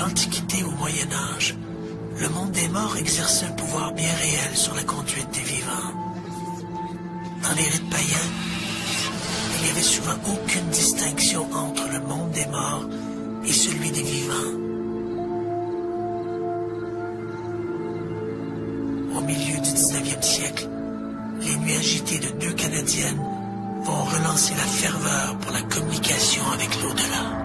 l'Antiquité au Moyen Âge, le monde des morts exerçait un pouvoir bien réel sur la conduite des vivants. Dans les rites païens, il n'y avait souvent aucune distinction entre le monde des morts et celui des vivants. Au milieu du 19e siècle, les nuits agitées de deux Canadiennes vont relancer la ferveur pour la communication avec l'au-delà.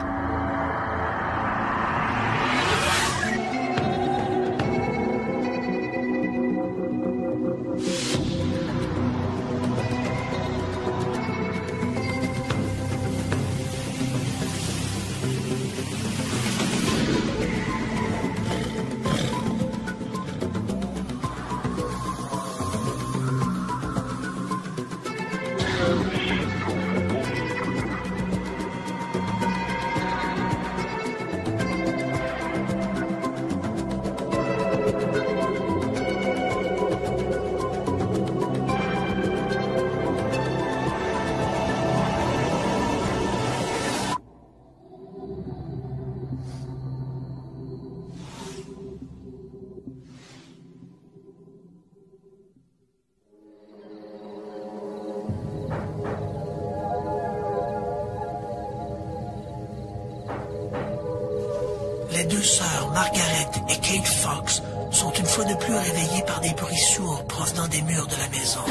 Les deux sœurs, Margaret et Kate Fox, sont une fois de plus réveillées par des bruits sourds provenant des murs de la maison.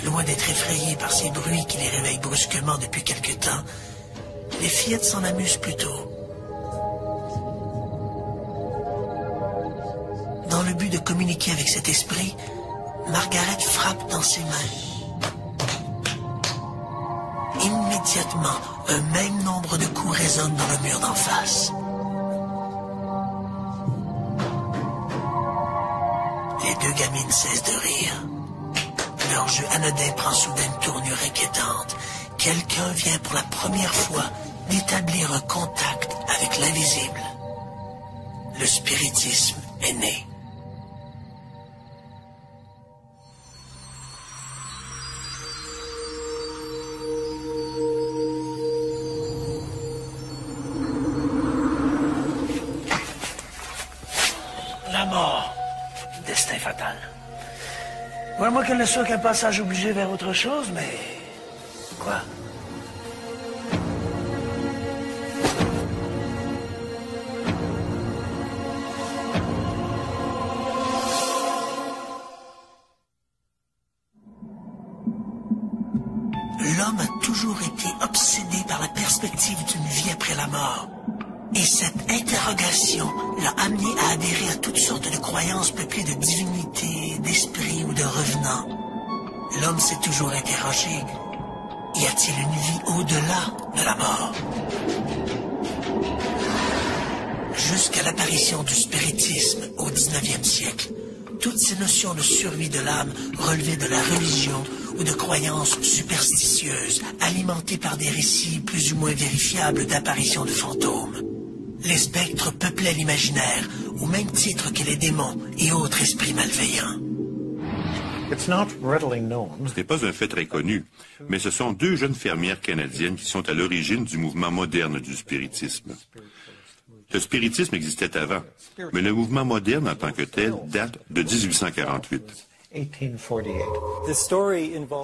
Loin d'être effrayées par ces bruits qui les réveillent brusquement depuis quelque temps, les fillettes s'en amusent plutôt. Dans le but de communiquer avec cet esprit, Margaret frappe dans ses mains. Immédiatement, un même nombre de coups résonnent dans le mur d'en face. Les deux gamines cessent de rire. Leur jeu anodin prend soudain une tournure inquiétante. Quelqu'un vient pour la première fois d'établir un contact avec l'invisible. Le spiritisme est né. La mort. Destin fatal. Ouais, moi qu'elle ne soit qu'un passage obligé vers autre chose, mais... Quoi? L'homme a toujours été obsédé par la perspective d'une vie après la mort. Et cette interrogation l'a amené à adhérer à toutes sortes de croyances peuplées de divinités, d'esprits ou de revenants. L'homme s'est toujours interrogé, y a-t-il une vie au-delà de la mort? Jusqu'à l'apparition du spiritisme au 19e siècle, toutes ces notions de survie de l'âme relevaient de la religion ou de croyances superstitieuses, alimentées par des récits plus ou moins vérifiables d'apparitions de fantômes. Les spectres peuplaient l'imaginaire, au même titre que les démons et autres esprits malveillants. Ce n'est pas un fait très connu, mais ce sont deux jeunes fermières canadiennes qui sont à l'origine du mouvement moderne du spiritisme. Le spiritisme existait avant, mais le mouvement moderne en tant que tel date de 1848.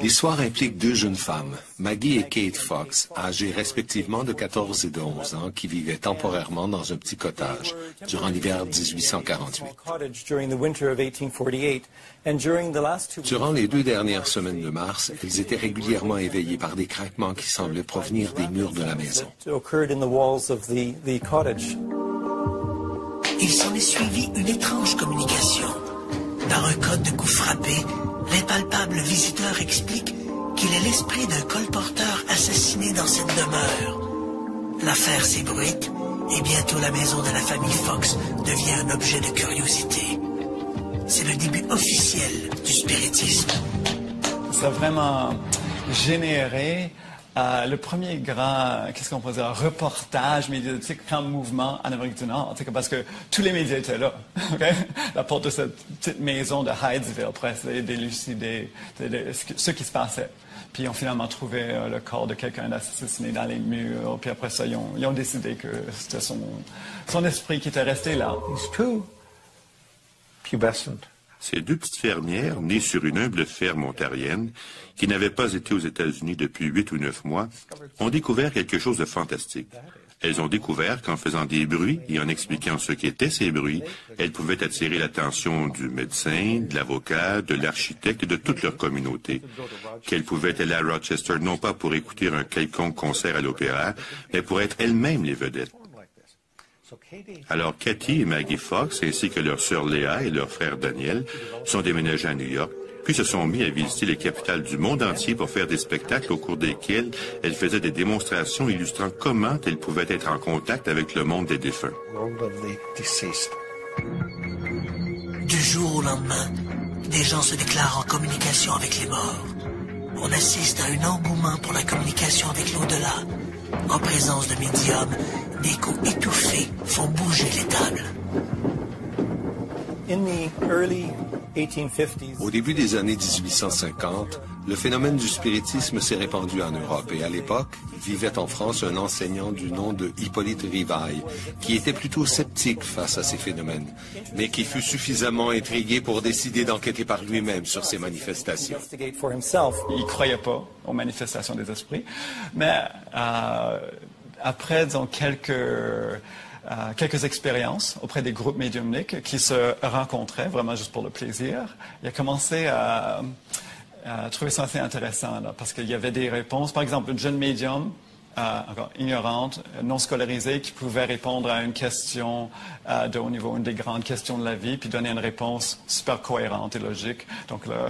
L'histoire implique deux jeunes femmes, Maggie et Kate Fox, âgées respectivement de 14 et de 11 ans, qui vivaient temporairement dans un petit cottage durant l'hiver 1848. Durant les 2 dernières semaines de mars, elles étaient régulièrement éveillées par des craquements qui semblaient provenir des murs de la maison. Il s'en est suivi une étrange communication. Dans un code de coups frappés, l'impalpable visiteur explique qu'il est l'esprit d'un colporteur assassiné dans cette demeure. L'affaire s'ébruite et bientôt la maison de la famille Fox devient un objet de curiosité. C'est le début officiel du spiritisme. Ça a vraiment généré le premier grand, qu'est-ce qu'on peut dire, reportage médiatique en mouvement en Amérique du Nord, parce que tous les médias étaient là. Okay? La porte de cette petite maison de Hydesville pour essayer d'élucider ce qui se passait. Puis ils ont finalement trouvé le corps de quelqu'un assassiné dans les murs. Puis après ça, ils ont décidé que c'était son esprit qui était resté là. Ces deux petites fermières, nées sur une humble ferme ontarienne, qui n'avaient pas été aux États-Unis depuis 8 ou 9 mois, ont découvert quelque chose de fantastique. Elles ont découvert qu'en faisant des bruits et en expliquant ce qu'étaient ces bruits, elles pouvaient attirer l'attention du médecin, de l'avocat, de l'architecte et de toute leur communauté. Qu'elles pouvaient aller à Rochester non pas pour écouter un quelconque concert à l'opéra, mais pour être elles-mêmes les vedettes. Alors Cathy et Maggie Fox, ainsi que leur sœur Léa et leur frère Daniel, sont déménagés à New York, puis se sont mis à visiter les capitales du monde entier pour faire des spectacles au cours desquels elles faisaient des démonstrations illustrant comment elles pouvaient être en contact avec le monde des défunts. Du jour au lendemain, des gens se déclarent en communication avec les morts. On assiste à un engouement pour la communication avec l'au-delà. En présence de médiums, des coups étouffés font bouger les tables. Au début des années 1850, le phénomène du spiritisme s'est répandu en Europe et à l'époque, vivait en France un enseignant du nom de Hippolyte Rivail, qui était plutôt sceptique face à ces phénomènes, mais qui fut suffisamment intrigué pour décider d'enquêter par lui-même sur ces manifestations. Il ne croyait pas aux manifestations des esprits, mais après, disons, quelques expériences auprès des groupes médiumniques qui se rencontraient vraiment juste pour le plaisir, il a commencé à trouver ça assez intéressant, là, parce qu'il y avait des réponses. Par exemple, une jeune médium, encore ignorante, non scolarisée, qui pouvait répondre à une question de haut niveau, une des grandes questions de la vie, puis donner une réponse super cohérente et logique. Donc, là,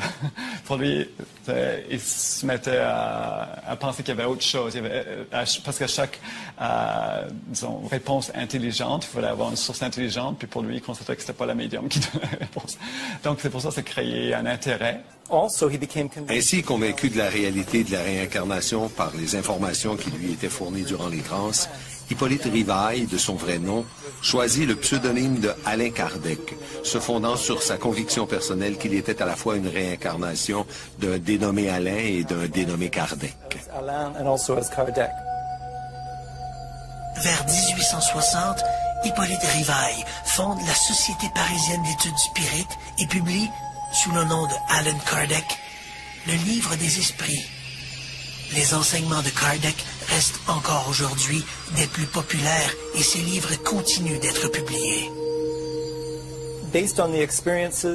pour lui, il se mettait à penser qu'il y avait autre chose. Parce que chaque disons, réponse intelligente, il fallait avoir une source intelligente, puis pour lui, il constatait que ce n'était pas la médium qui donnait la réponse. Donc, c'est pour ça que ça créé un intérêt. Ainsi, convaincu de la réalité de la réincarnation par les informations qui lui étaient fournies durant les transes, Hippolyte Rivail, de son vrai nom, choisit le pseudonyme de Alain Kardec, se fondant sur sa conviction personnelle qu'il était à la fois une réincarnation d'un dénommé Alain et d'un dénommé Kardec. Vers 1860, Hippolyte Rivail fonde la Société parisienne d'études spirites et publie, sous le nom de Allan Kardec, le livre des esprits. Les enseignements de Kardec restent encore aujourd'hui des plus populaires et ses livres continuent d'être publiés.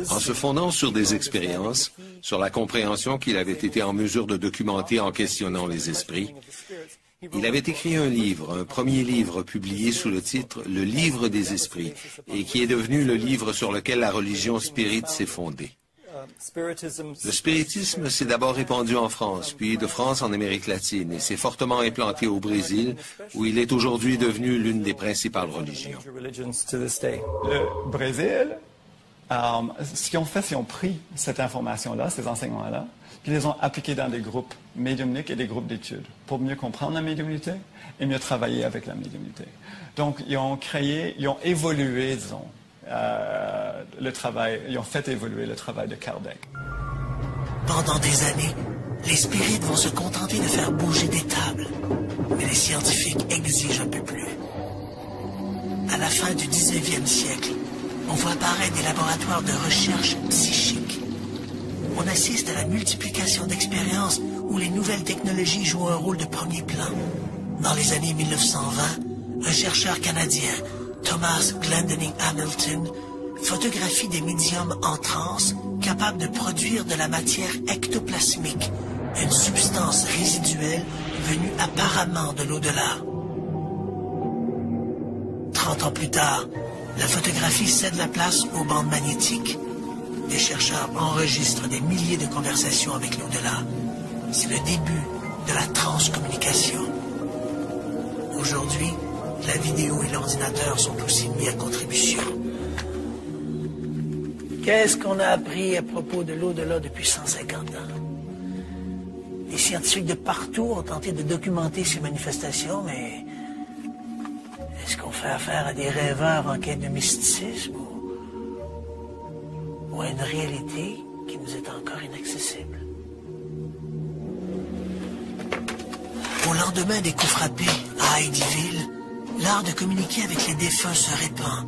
En se fondant sur des expériences, sur la compréhension qu'il avait été en mesure de documenter en questionnant les esprits, il avait écrit un livre, un premier livre publié sous le titre « Le livre des esprits » et qui est devenu le livre sur lequel la religion spirite s'est fondée. Le spiritisme s'est d'abord répandu en France, puis de France en Amérique latine, et s'est fortement implanté au Brésil, où il est aujourd'hui devenu l'une des principales religions. Le Brésil, ce qu'ils ont fait, c'est qu'ils ont pris cette information-là, ces enseignements-là, puis ils les ont appliqués dans des groupes médiumniques et des groupes d'études, pour mieux comprendre la médiumnité et mieux travailler avec la médiumnité. Donc, ils ont évolué, disons, ils ont fait évoluer le travail de Kardec. Pendant des années, les spirites vont se contenter de faire bouger des tables, mais les scientifiques exigent un peu plus. À la fin du 19e siècle, on voit apparaître des laboratoires de recherche psychique. On assiste à la multiplication d'expériences où les nouvelles technologies jouent un rôle de premier plan. Dans les années 1920, un chercheur canadien, Thomas Glendinning Hamilton, photographie des médiums en transe capables de produire de la matière ectoplasmique, une substance résiduelle venue apparemment de l'au-delà. 30 ans plus tard, la photographie cède la place aux bandes magnétiques. Les chercheurs enregistrent des milliers de conversations avec l'au-delà. C'est le début de la transcommunication. Aujourd'hui, la vidéo et l'ordinateur sont aussi mis à contribution. Qu'est-ce qu'on a appris à propos de l'au-delà depuis 150 ans? Les scientifiques de partout ont tenté de documenter ces manifestations, mais est-ce qu'on fait affaire à des rêveurs en quête de mysticisme ou à une réalité qui nous est encore inaccessible? Au lendemain des coups frappés à Heidyville, l'art de communiquer avec les défunts se répand.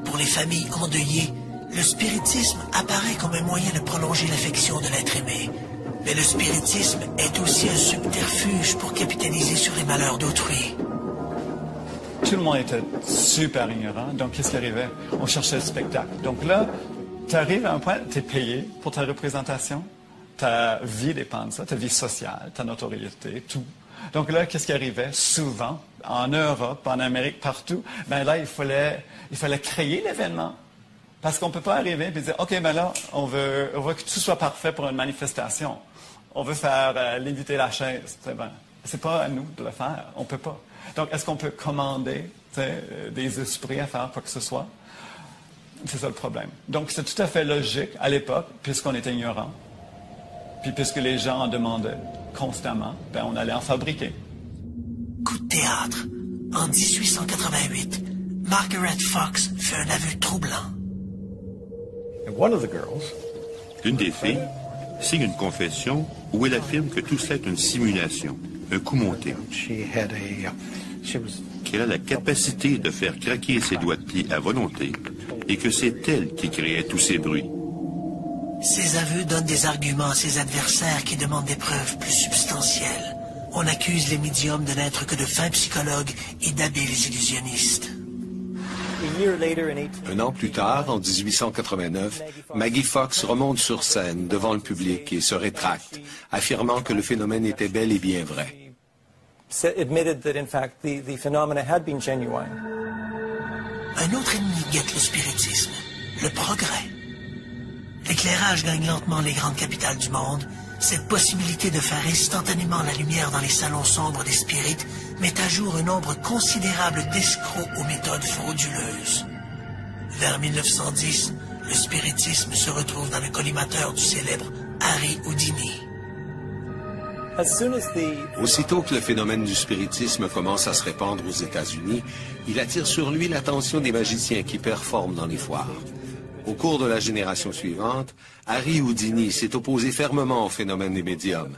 Pour les familles endeuillées, le spiritisme apparaît comme un moyen de prolonger l'affection de l'être aimé. Mais le spiritisme est aussi un subterfuge pour capitaliser sur les malheurs d'autrui. Tout le monde était super ignorant, donc qu'est-ce qui arrivait? On cherchait le spectacle. Donc là, tu arrives à un point, tu es payé pour ta représentation, ta vie dépend de ça, ta vie sociale, ta notoriété, tout. Donc là, qu'est-ce qui arrivait? Souvent, en Europe, en Amérique, partout, ben là, il fallait créer l'événement. Parce qu'on ne peut pas arriver et dire, OK, ben là, on veut que tout soit parfait pour une manifestation. On veut faire léviter la chaise. C'est pas à nous de le faire. On ne peut pas. Donc, est-ce qu'on peut commander des esprits à faire quoi que ce soit? C'est ça le problème. Donc, c'est tout à fait logique à l'époque, puisqu'on était ignorant. Puis puisque les gens en demandaient constamment, ben on allait en fabriquer. Coup de théâtre. En 1888, Margaret Fox fait un aveu troublant. L'une des filles signe une confession où elle affirme que tout cela est une simulation, un coup monté. Qu'elle a la capacité de faire craquer ses doigts de pied à volonté et que c'est elle qui créait tous ces bruits. Ces aveux donnent des arguments à ses adversaires qui demandent des preuves plus substantielles. On accuse les médiums de n'être que de fins psychologues et d'habiles illusionnistes. Un an plus tard, en 1889, Maggie Fox remonte sur scène devant le public et se rétracte, affirmant que le phénomène était bel et bien vrai. Un autre ennemi guette le spiritisme, le progrès. L'éclairage gagne lentement les grandes capitales du monde. Cette possibilité de faire instantanément la lumière dans les salons sombres des spirites met à jour un nombre considérable d'escrocs aux méthodes frauduleuses. Vers 1910, le spiritisme se retrouve dans le collimateur du célèbre Harry Houdini. Aussitôt que le phénomène du spiritisme commence à se répandre aux États-Unis, il attire sur lui l'attention des magiciens qui performent dans les foires. Au cours de la génération suivante, Harry Houdini s'est opposé fermement au phénomène des médiums.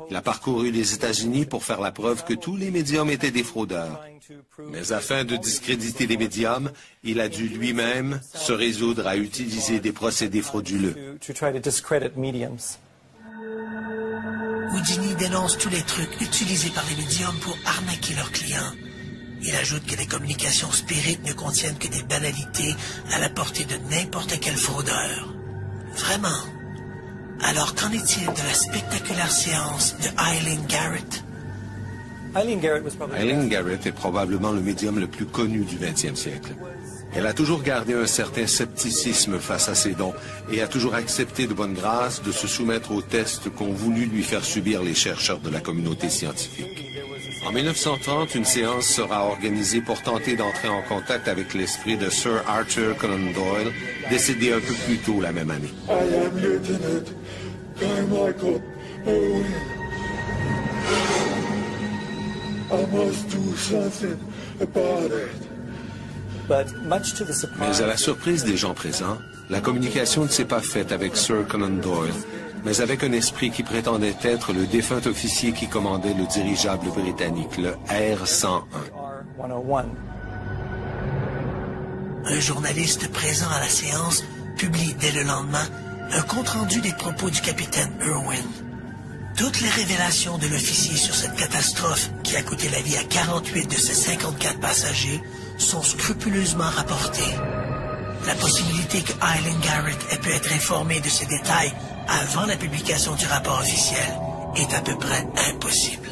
Il a parcouru les États-Unis pour faire la preuve que tous les médiums étaient des fraudeurs. Mais afin de discréditer les médiums, il a dû lui-même se résoudre à utiliser des procédés frauduleux. Houdini dénonce tous les trucs utilisés par les médiums pour arnaquer leurs clients. Il ajoute que les communications spirites ne contiennent que des banalités à la portée de n'importe quel fraudeur. Vraiment. Alors qu'en est-il de la spectaculaire séance de Eileen Garrett? Eileen Garrett est probablement le médium le plus connu du 20e siècle. Elle a toujours gardé un certain scepticisme face à ses dons et a toujours accepté de bonne grâce de se soumettre aux tests qu'ont voulu lui faire subir les chercheurs de la communauté scientifique. En 1930, une séance sera organisée pour tenter d'entrer en contact avec l'esprit de Sir Arthur Conan Doyle, décédé un peu plus tôt la même année. I am Lieutenant Carmichael Owen. I must do something about it. Mais à la surprise des gens présents, la communication ne s'est pas faite avec Sir Conan Doyle, mais avec un esprit qui prétendait être le défunt officier qui commandait le dirigeable britannique, le R-101. Un journaliste présent à la séance publie dès le lendemain un compte-rendu des propos du capitaine Irwin. Toutes les révélations de l'officier sur cette catastrophe qui a coûté la vie à 48 de ses 54 passagers sont scrupuleusement rapportées. La possibilité que Eileen Garrett ait pu être informée de ces détails avant la publication du rapport officiel est à peu près impossible.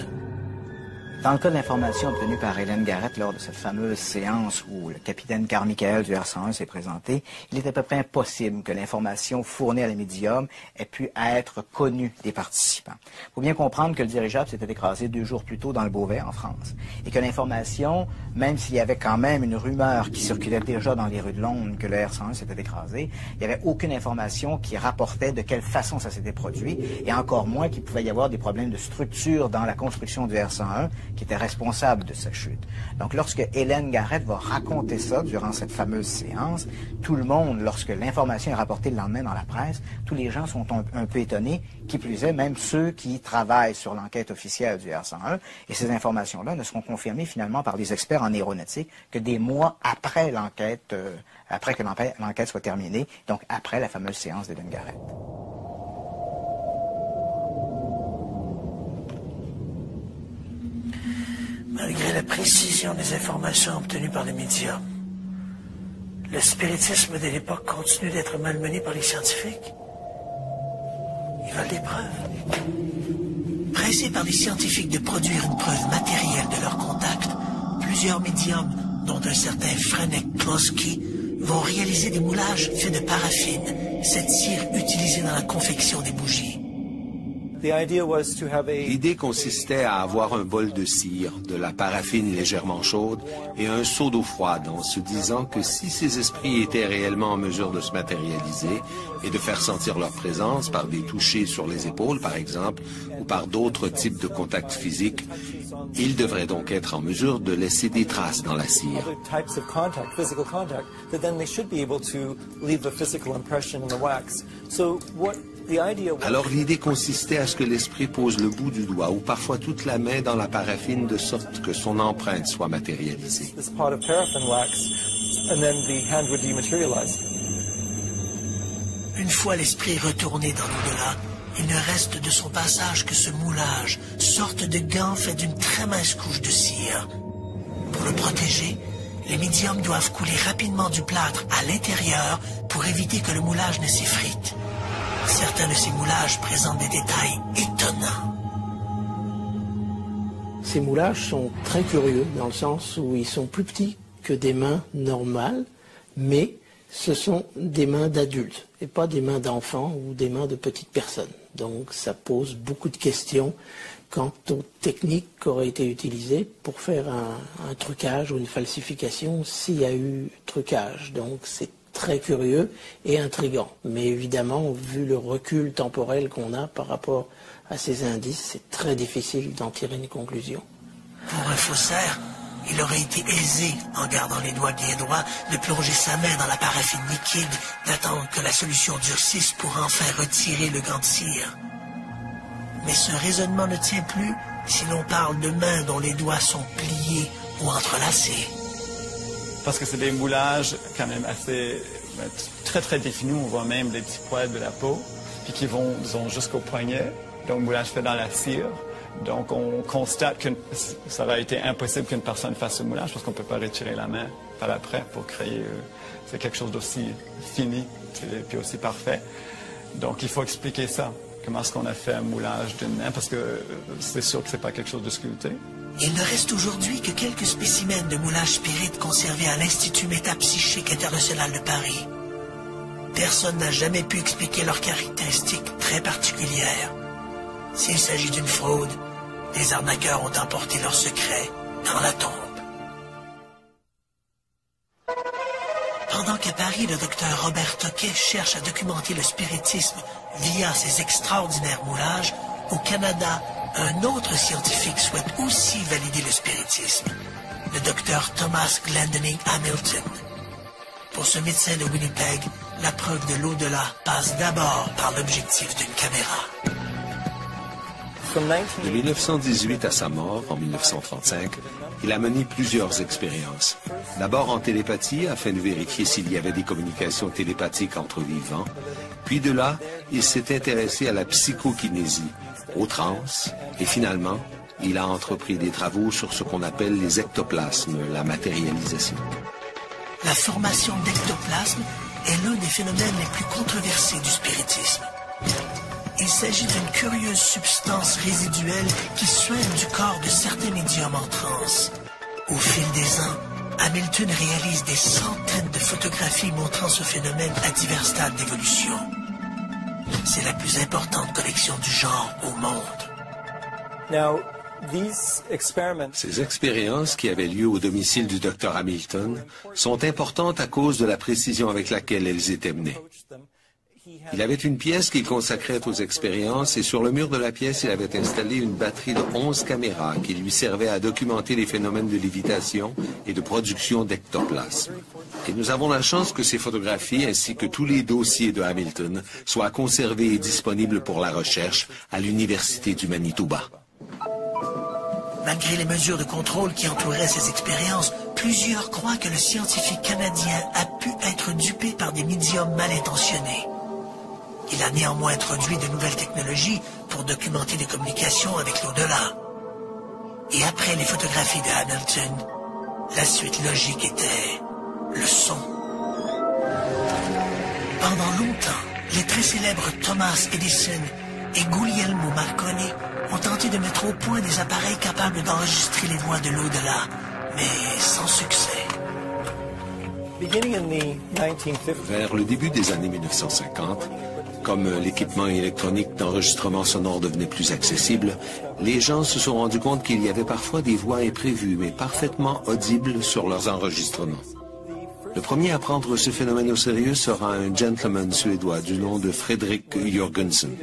Dans le cas de l'information obtenue par Hélène Garrett lors de cette fameuse séance où le capitaine Carmichael du R101 s'est présenté, il est à peu près impossible que l'information fournie à la médium ait pu être connue des participants. Il faut bien comprendre que le dirigeable s'était écrasé 2 jours plus tôt dans le Beauvais, en France, et que l'information, même s'il y avait quand même une rumeur qui circulait déjà dans les rues de Londres que le R101 s'était écrasé, il n'y avait aucune information qui rapportait de quelle façon ça s'était produit, et encore moins qu'il pouvait y avoir des problèmes de structure dans la construction du R101 qui était responsable de sa chute. Donc lorsque Hélène Garrett va raconter ça durant cette fameuse séance, tout le monde, lorsque l'information est rapportée le lendemain dans la presse, tous les gens sont un peu étonnés, qui plus est, même ceux qui travaillent sur l'enquête officielle du R101, et ces informations-là ne seront confirmées finalement par des experts en aéronautique que des mois après l'enquête, après que l'enquête soit terminée, donc après la fameuse séance d'Hélène Garrett. Malgré la précision des informations obtenues par les médias, le spiritisme de l'époque continue d'être malmené par les scientifiques. Ils veulent des preuves. Pressés par les scientifiques de produire une preuve matérielle de leur contact, plusieurs médiums, dont un certain Franek Kloski, vont réaliser des moulages faits de paraffine, cette cire utilisée dans la confection des bougies. L'idée consistait à avoir un bol de cire, de la paraffine légèrement chaude et un seau d'eau froide, en se disant que si ces esprits étaient réellement en mesure de se matérialiser et de faire sentir leur présence par des touchés sur les épaules, par exemple, ou par d'autres types de contacts physiques, ils devraient donc être en mesure de laisser des traces dans la cire. Alors l'idée consistait à ce que l'esprit pose le bout du doigt ou parfois toute la main dans la paraffine de sorte que son empreinte soit matérialisée. Une fois l'esprit retourné dans l'au-delà, il ne reste de son passage que ce moulage, sorte de gant fait d'une très mince couche de cire. Pour le protéger, les médiums doivent couler rapidement du plâtre à l'intérieur pour éviter que le moulage ne s'effrite. Certains de ces moulages présentent des détails étonnants. Ces moulages sont très curieux dans le sens où ils sont plus petits que des mains normales, mais ce sont des mains d'adultes et pas des mains d'enfants ou des mains de petites personnes. Donc ça pose beaucoup de questions quant aux techniques qui auraient été utilisées pour faire un trucage ou une falsification s'il y a eu trucage. Donc c'est très curieux et intriguant. Mais évidemment, vu le recul temporel qu'on a par rapport à ces indices, c'est très difficile d'en tirer une conclusion. Pour un faussaire, il aurait été aisé, en gardant les doigts bien droits, de plonger sa main dans la paraffine liquide, d'attendre que la solution durcisse pour enfin retirer le gant de cire. Mais ce raisonnement ne tient plus si l'on parle de mains dont les doigts sont pliés ou entrelacés. Parce que c'est des moulages quand même assez très très définis. On voit même les petits poils de la peau, puis qui vont, disons, jusqu'au poignet. Donc, moulage fait dans la cire. Donc, on constate que ça aurait été impossible qu'une personne fasse ce moulage parce qu'on ne peut pas retirer la main par après pour créer c'est quelque chose d'aussi fini et puis aussi parfait. Donc, il faut expliquer ça. Comment est-ce qu'on a fait un moulage d'une main? Parce que c'est sûr que ce n'est pas quelque chose de sculpté. Il ne reste aujourd'hui que quelques spécimens de moulage spirit conservés à l'Institut métapsychique international de Paris. Personne n'a jamais pu expliquer leurs caractéristiques très particulières. S'il s'agit d'une fraude, les arnaqueurs ont emporté leurs secrets dans la tombe. Pendant qu'à Paris, le docteur Robert Toquet cherche à documenter le spiritisme via ses extraordinaires moulages, au Canada, un autre scientifique souhaite aussi valider le spiritisme, le docteur Thomas Glendinning Hamilton. Pour ce médecin de Winnipeg, la preuve de l'au-delà passe d'abord par l'objectif d'une caméra. De 1918 à sa mort, en 1935, il a mené plusieurs expériences. D'abord en télépathie, afin de vérifier s'il y avait des communications télépathiques entre vivants. Puis de là, il s'est intéressé à la psychokinésie, aux trans, et finalement, il a entrepris des travaux sur ce qu'on appelle les ectoplasmes, la matérialisation. La formation d'ectoplasmes est l'un des phénomènes les plus controversés du spiritisme. Il s'agit d'une curieuse substance substances résiduelles qui soignent du corps de certains médiums en transe. Au fil des ans, Hamilton réalise des centaines de photographies montrant ce phénomène à divers stades d'évolution. C'est la plus importante collection du genre au monde. Ces expériences qui avaient lieu au domicile du Dr Hamilton sont importantes à cause de la précision avec laquelle elles étaient menées. Il avait une pièce qu'il consacrait aux expériences et sur le mur de la pièce, il avait installé une batterie de 11 caméras qui lui servaient à documenter les phénomènes de lévitation et de production d'ectoplasme. Et nous avons la chance que ces photographies ainsi que tous les dossiers de Hamilton soient conservés et disponibles pour la recherche à l'Université du Manitoba. Malgré les mesures de contrôle qui entouraient ces expériences, plusieurs croient que le scientifique canadien a pu être dupé par des médiums mal intentionnés. Il a néanmoins introduit de nouvelles technologies pour documenter des communications avec l'au-delà. Et après les photographies de Hamilton, la suite logique était le son. Pendant longtemps, les très célèbres Thomas Edison et Guglielmo Marconi ont tenté de mettre au point des appareils capables d'enregistrer les voix de l'au-delà, mais sans succès. Vers le début des années 1950, comme l'équipement électronique d'enregistrement sonore devenait plus accessible, les gens se sont rendus compte qu'il y avait parfois des voix imprévues mais parfaitement audibles sur leurs enregistrements. Le premier à prendre ce phénomène au sérieux sera un gentleman suédois du nom de Fredrik Jörgensen.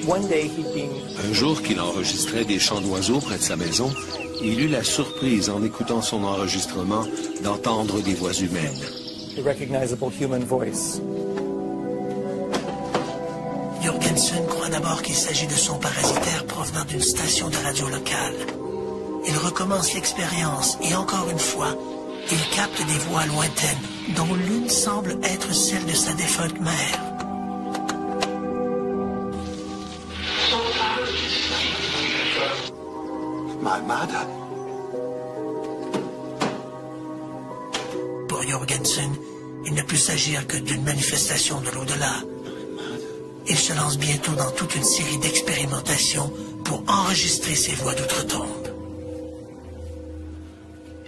Un jour qu'il enregistrait des chants d'oiseaux près de sa maison, il eut la surprise, en écoutant son enregistrement, d'entendre des voix humaines. Jörgensen croit d'abord qu'il s'agit de sons parasitaires provenant d'une station de radio locale. Il recommence l'expérience et encore une fois, il capte des voix lointaines dont l'une semble être celle de sa défunte mère. My mother. Pour Jörgensen, il ne peut s'agir que d'une manifestation de l'au-delà. Il se lance bientôt dans toute une série d'expérimentations pour enregistrer ses voix d'outre-tombe.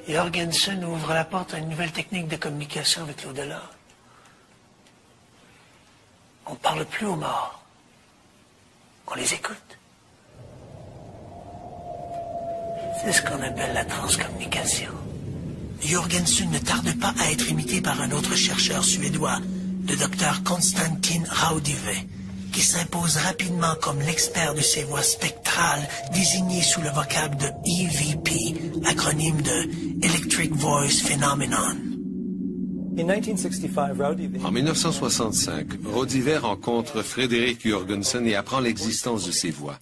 Jörgensen ouvre la porte à une nouvelle technique de communication avec l'au-delà. On ne parle plus aux morts. On les écoute. C'est ce qu'on appelle la transcommunication. Jörgensen ne tarde pas à être imité par un autre chercheur suédois, le docteur Konstantin Raudive, qui s'impose rapidement comme l'expert de ces voix spectrales désignées sous le vocable de EVP, acronyme de Electric Voice Phenomenon. En 1965, Raudive rencontre Fredrik Jörgensen et apprend l'existence de ces voix.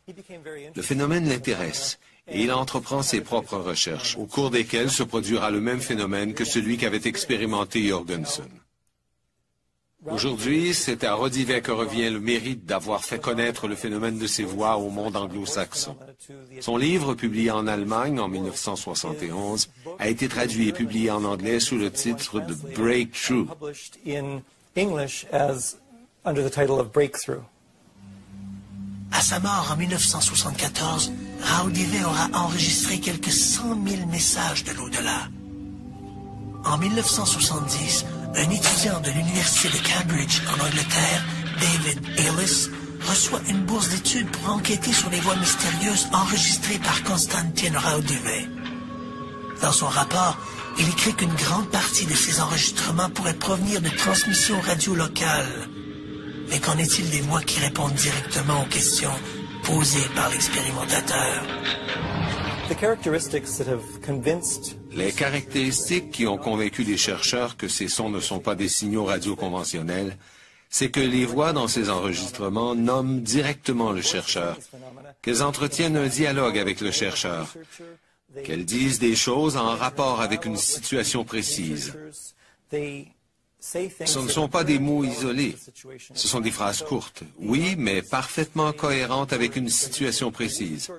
Le phénomène l'intéresse et il entreprend ses propres recherches, au cours desquelles se produira le même phénomène que celui qu'avait expérimenté Jörgensen. Aujourd'hui, c'est à Raudive que revient le mérite d'avoir fait connaître le phénomène de ces voix au monde anglo-saxon. Son livre, publié en Allemagne en 1971, a été traduit et publié en anglais sous le titre de Breakthrough. À sa mort en 1974, Raudive aura enregistré quelques 100 000 messages de l'au-delà. En 1970, un étudiant de l'Université de Cambridge en Angleterre, David Ellis, reçoit une bourse d'études pour enquêter sur les voix mystérieuses enregistrées par Konstantin Raudive. Dans son rapport, il écrit qu'une grande partie de ces enregistrements pourraient provenir de transmissions radio locales. Mais qu'en est-il des voix qui répondent directement aux questions posées par l'expérimentateur? Les caractéristiques qui ont convaincu les chercheurs que ces sons ne sont pas des signaux radio conventionnels, c'est que les voix dans ces enregistrements nomment directement le chercheur, qu'elles entretiennent un dialogue avec le chercheur, qu'elles disent des choses en rapport avec une situation précise. Ce ne sont pas des mots isolés, ce sont des phrases courtes, oui, mais parfaitement cohérentes avec une situation précise.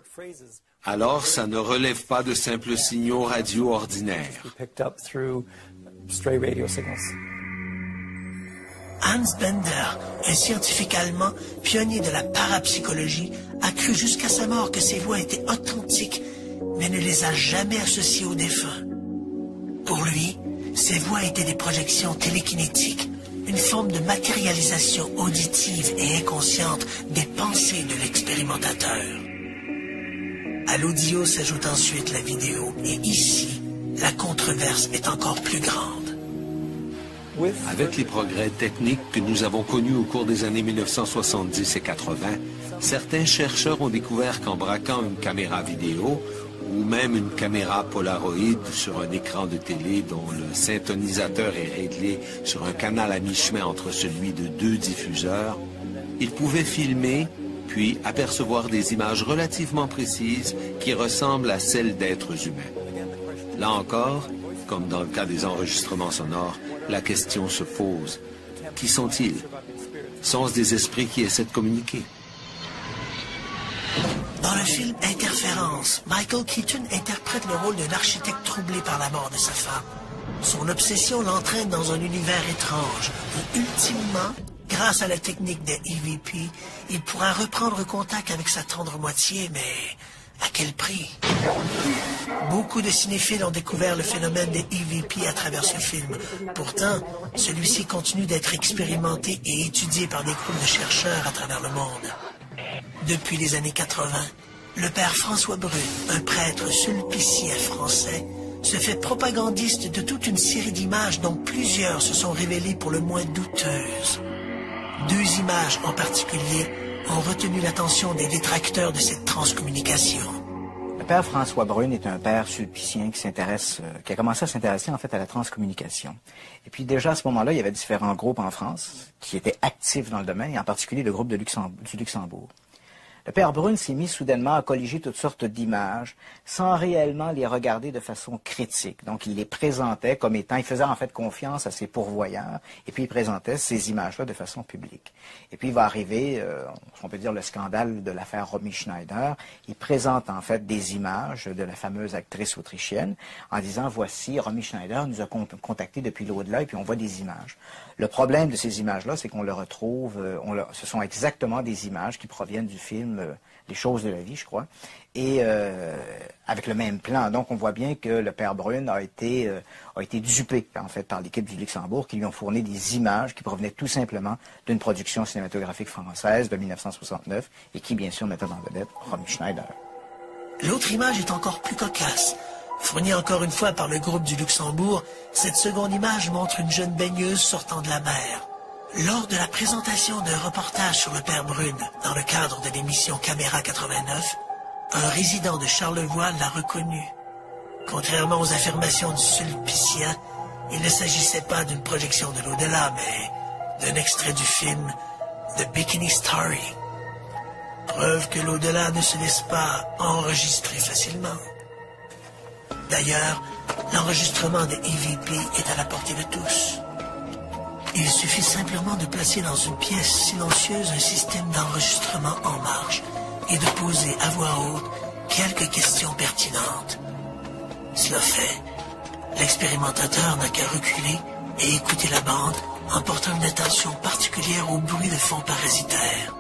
Alors, ça ne relève pas de simples signaux radio ordinaires. Hans Bender, un scientifique allemand, pionnier de la parapsychologie, a cru jusqu'à sa mort que ces voix étaient authentiques, mais ne les a jamais associées aux défunts. Pour lui, ces voix étaient des projections télékinétiques, une forme de matérialisation auditive et inconsciente des pensées de l'expérimentateur. À l'audio s'ajoute ensuite la vidéo, et ici, la controverse est encore plus grande. Avec les progrès techniques que nous avons connus au cours des années 1970 et 80, certains chercheurs ont découvert qu'en braquant une caméra vidéo, ou même une caméra Polaroid sur un écran de télé dont le syntonisateur est réglé sur un canal à mi-chemin entre celui de 2 diffuseurs, ils pouvaient filmer, puis apercevoir des images relativement précises qui ressemblent à celles d'êtres humains. Là encore, comme dans le cas des enregistrements sonores, la question se pose. Qui sont-ils? Sont-ce des esprits qui essaient de communiquer? Dans le film Interférence, Michael Keaton interprète le rôle d'un architecte troublé par la mort de sa femme. Son obsession l'entraîne dans un univers étrange où, ultimement, grâce à la technique des EVP, il pourra reprendre contact avec sa tendre moitié, mais à quel prix? Beaucoup de cinéphiles ont découvert le phénomène des EVP à travers ce film. Pourtant, celui-ci continue d'être expérimenté et étudié par des groupes de chercheurs à travers le monde. Depuis les années 80, le père François Brune, un prêtre sulpicien français, se fait propagandiste de toute une série d'images dont plusieurs se sont révélées pour le moins douteuses. 2 images en particulier ont retenu l'attention des détracteurs de cette transcommunication. Le père François Brune est un père sulpicien qui a commencé à s'intéresser en fait à la transcommunication. Et puis déjà à ce moment-là, il y avait différents groupes en France qui étaient actifs dans le domaine, et en particulier le groupe du Luxembourg. Le père Brune s'est mis soudainement à colliger toutes sortes d'images sans réellement les regarder de façon critique. Donc, il les présentait comme étant, il faisait en fait confiance à ses pourvoyeurs et puis il présentait ces images-là de façon publique. Et puis, il va arriver, on peut dire, le scandale de l'affaire Romy Schneider. Il présente en fait des images de la fameuse actrice autrichienne en disant, voici, Romy Schneider nous a contactés depuis l'au-delà et puis on voit des images. Le problème de ces images-là, c'est qu'on le retrouve, ce sont exactement des images qui proviennent du film Les choses de la vie, je crois, et avec le même plan. Donc, on voit bien que le père Brune a été dupé, en fait, par l'équipe du Luxembourg, qui lui ont fourni des images qui provenaient tout simplement d'une production cinématographique française de 1969, et qui, bien sûr, mettait en vedette Romy Schneider. L'autre image est encore plus cocasse. Fournie encore une fois par le groupe du Luxembourg, cette seconde image montre une jeune baigneuse sortant de la mer. Lors de la présentation d'un reportage sur le père Brune, dans le cadre de l'émission Caméra 89, un résident de Charlevoix l'a reconnu. Contrairement aux affirmations du sulpicien, il ne s'agissait pas d'une projection de l'au-delà, mais d'un extrait du film The Bikini Story. Preuve que l'au-delà ne se laisse pas enregistrer facilement. D'ailleurs, l'enregistrement des EVP est à la portée de tous. Il suffit simplement de placer dans une pièce silencieuse un système d'enregistrement en marche et de poser à voix haute quelques questions pertinentes. Cela fait, l'expérimentateur n'a qu'à reculer et écouter la bande en portant une attention particulière au bruit de fond parasitaire.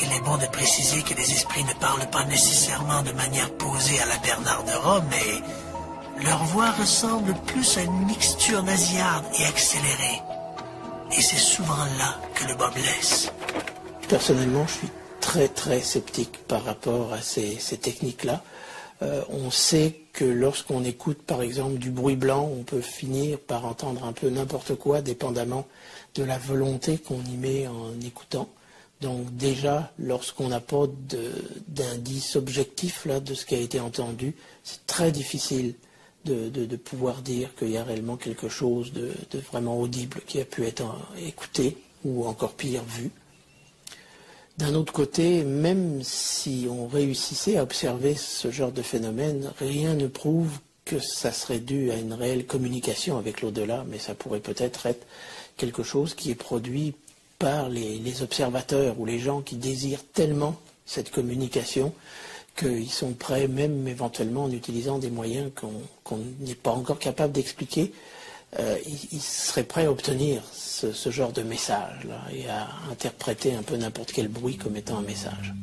Il est bon de préciser que les esprits ne parlent pas nécessairement de manière posée à la Bernard de Rome, mais leur voix ressemble plus à une mixture nasillarde et accélérée. Et c'est souvent là que le bas blesse. Personnellement, je suis très sceptique par rapport à ces techniques-là. On sait que lorsqu'on écoute par exemple du bruit blanc, on peut finir par entendre un peu n'importe quoi, dépendamment de la volonté qu'on y met en écoutant. Donc déjà, lorsqu'on n'a pas d'indice objectif là, de ce qui a été entendu, c'est très difficile de pouvoir dire qu'il y a réellement quelque chose de vraiment audible qui a pu être écouté ou encore pire vu. D'un autre côté, même si on réussissait à observer ce genre de phénomène, rien ne prouve que ça serait dû à une réelle communication avec l'au-delà, mais ça pourrait peut-être être quelque chose qui est produit par les observateurs ou les gens qui désirent tellement cette communication qu'ils sont prêts, même éventuellement en utilisant des moyens qu'on n'est pas encore capable d'expliquer, ils seraient prêts à obtenir ce genre de message-là et à interpréter un peu n'importe quel bruit comme étant un message.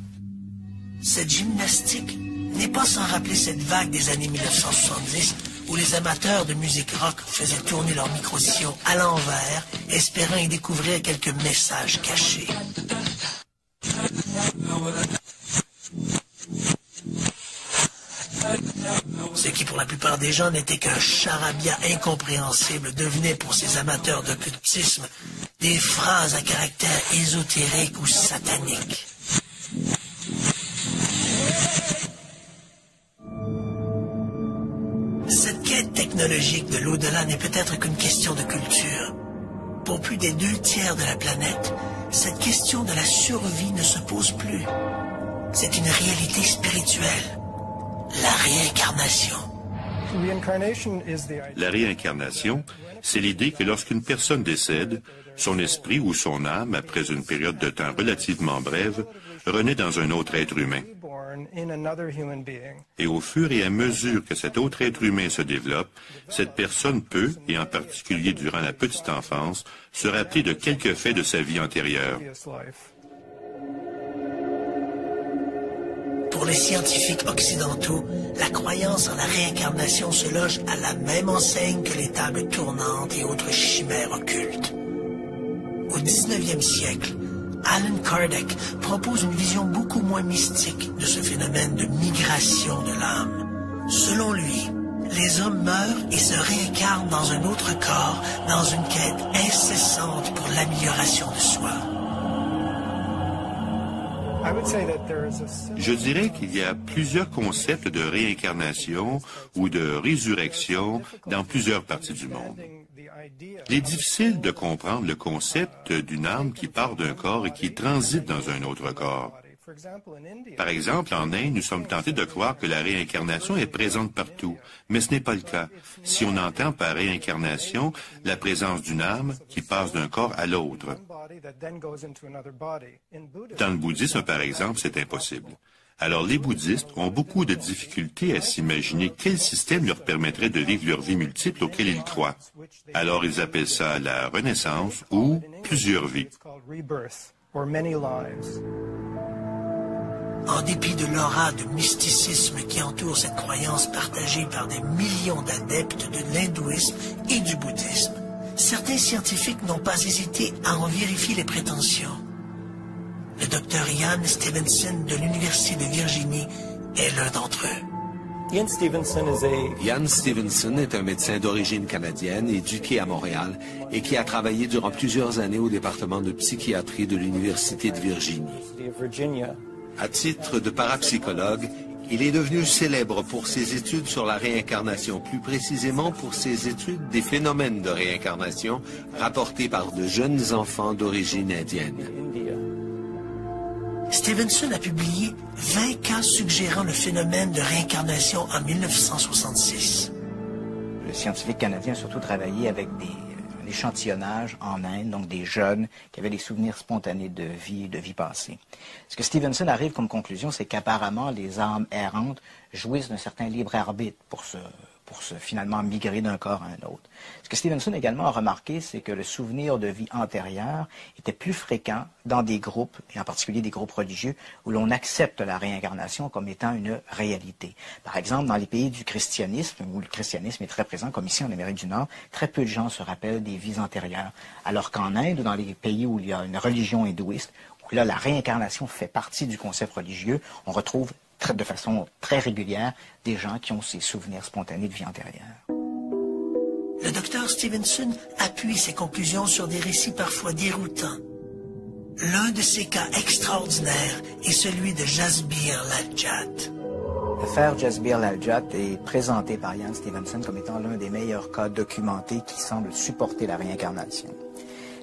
Cette gymnastique n'est pas sans rappeler cette vague des années 1970 où les amateurs de musique rock faisaient tourner leur micro-sillon à l'envers, espérant y découvrir quelques messages cachés. Ce qui pour la plupart des gens n'était qu'un charabia incompréhensible devenait pour ces amateurs d'occultisme des phrases à caractère ésotérique ou satanique. Cette quête technologique de l'au-delà n'est peut-être qu'une question de culture. Pour plus des 2/3 de la planète, cette question de la survie ne se pose plus. C'est une réalité spirituelle. La réincarnation. La réincarnation, c'est l'idée que lorsqu'une personne décède, son esprit ou son âme, après une période de temps relativement brève, renaît dans un autre être humain. Et au fur et à mesure que cet autre être humain se développe, cette personne peut, et en particulier durant la petite enfance, se rappeler de quelques faits de sa vie antérieure. Pour les scientifiques occidentaux, la croyance en la réincarnation se loge à la même enseigne que les tables tournantes et autres chimères occultes. Au 19e siècle, Allan Kardec propose une vision beaucoup moins mystique de ce phénomène de migration de l'âme. Selon lui, les hommes meurent et se réincarnent dans un autre corps, dans une quête incessante pour l'amélioration de soi. Je dirais qu'il y a plusieurs concepts de réincarnation ou de résurrection dans plusieurs parties du monde. Il est difficile de comprendre le concept d'une âme qui part d'un corps et qui transite dans un autre corps. Par exemple, en Inde, nous sommes tentés de croire que la réincarnation est présente partout, mais ce n'est pas le cas. Si on entend par réincarnation la présence d'une âme qui passe d'un corps à l'autre. Dans le bouddhisme, par exemple, c'est impossible. Alors les bouddhistes ont beaucoup de difficultés à s'imaginer quel système leur permettrait de vivre leur vie multiple auquel ils croient. Alors ils appellent ça la renaissance ou plusieurs vies. En dépit de l'aura de mysticisme qui entoure cette croyance partagée par des millions d'adeptes de l'hindouisme et du bouddhisme, certains scientifiques n'ont pas hésité à en vérifier les prétentions. Le docteur Ian Stevenson de l'Université de Virginie est l'un d'entre eux. Ian Stevenson est un médecin d'origine canadienne, éduqué à Montréal et qui a travaillé durant plusieurs années au département de psychiatrie de l'Université de Virginie. À titre de parapsychologue, il est devenu célèbre pour ses études sur la réincarnation, plus précisément pour ses études des phénomènes de réincarnation rapportés par de jeunes enfants d'origine indienne. Stevenson a publié 20 cas suggérant le phénomène de réincarnation en 1966. Le scientifique canadien a surtout travaillé avec un échantillonnage en Inde, donc des jeunes qui avaient des souvenirs spontanés de vie passée. Ce que Stevenson arrive comme conclusion, c'est qu'apparemment les âmes errantes jouissent d'un certain libre arbitre pour se finalement migrer d'un corps à un autre. Ce que Stevenson également a remarqué, c'est que le souvenir de vie antérieure était plus fréquent dans des groupes, et en particulier des groupes religieux, où l'on accepte la réincarnation comme étant une réalité. Par exemple, dans les pays du christianisme, où le christianisme est très présent, comme ici en Amérique du Nord, très peu de gens se rappellent des vies antérieures. Alors qu'en Inde, ou dans les pays où il y a une religion hindouiste, où là, la réincarnation fait partie du concept religieux, on retrouve de façon très régulière des gens qui ont ces souvenirs spontanés de vie antérieure. Le docteur Stevenson appuie ses conclusions sur des récits parfois déroutants. L'un de ces cas extraordinaires est celui de Jasbir Laljat. L'affaire Jasbir Laljat est présentée par Ian Stevenson comme étant l'un des meilleurs cas documentés qui semble supporter la réincarnation.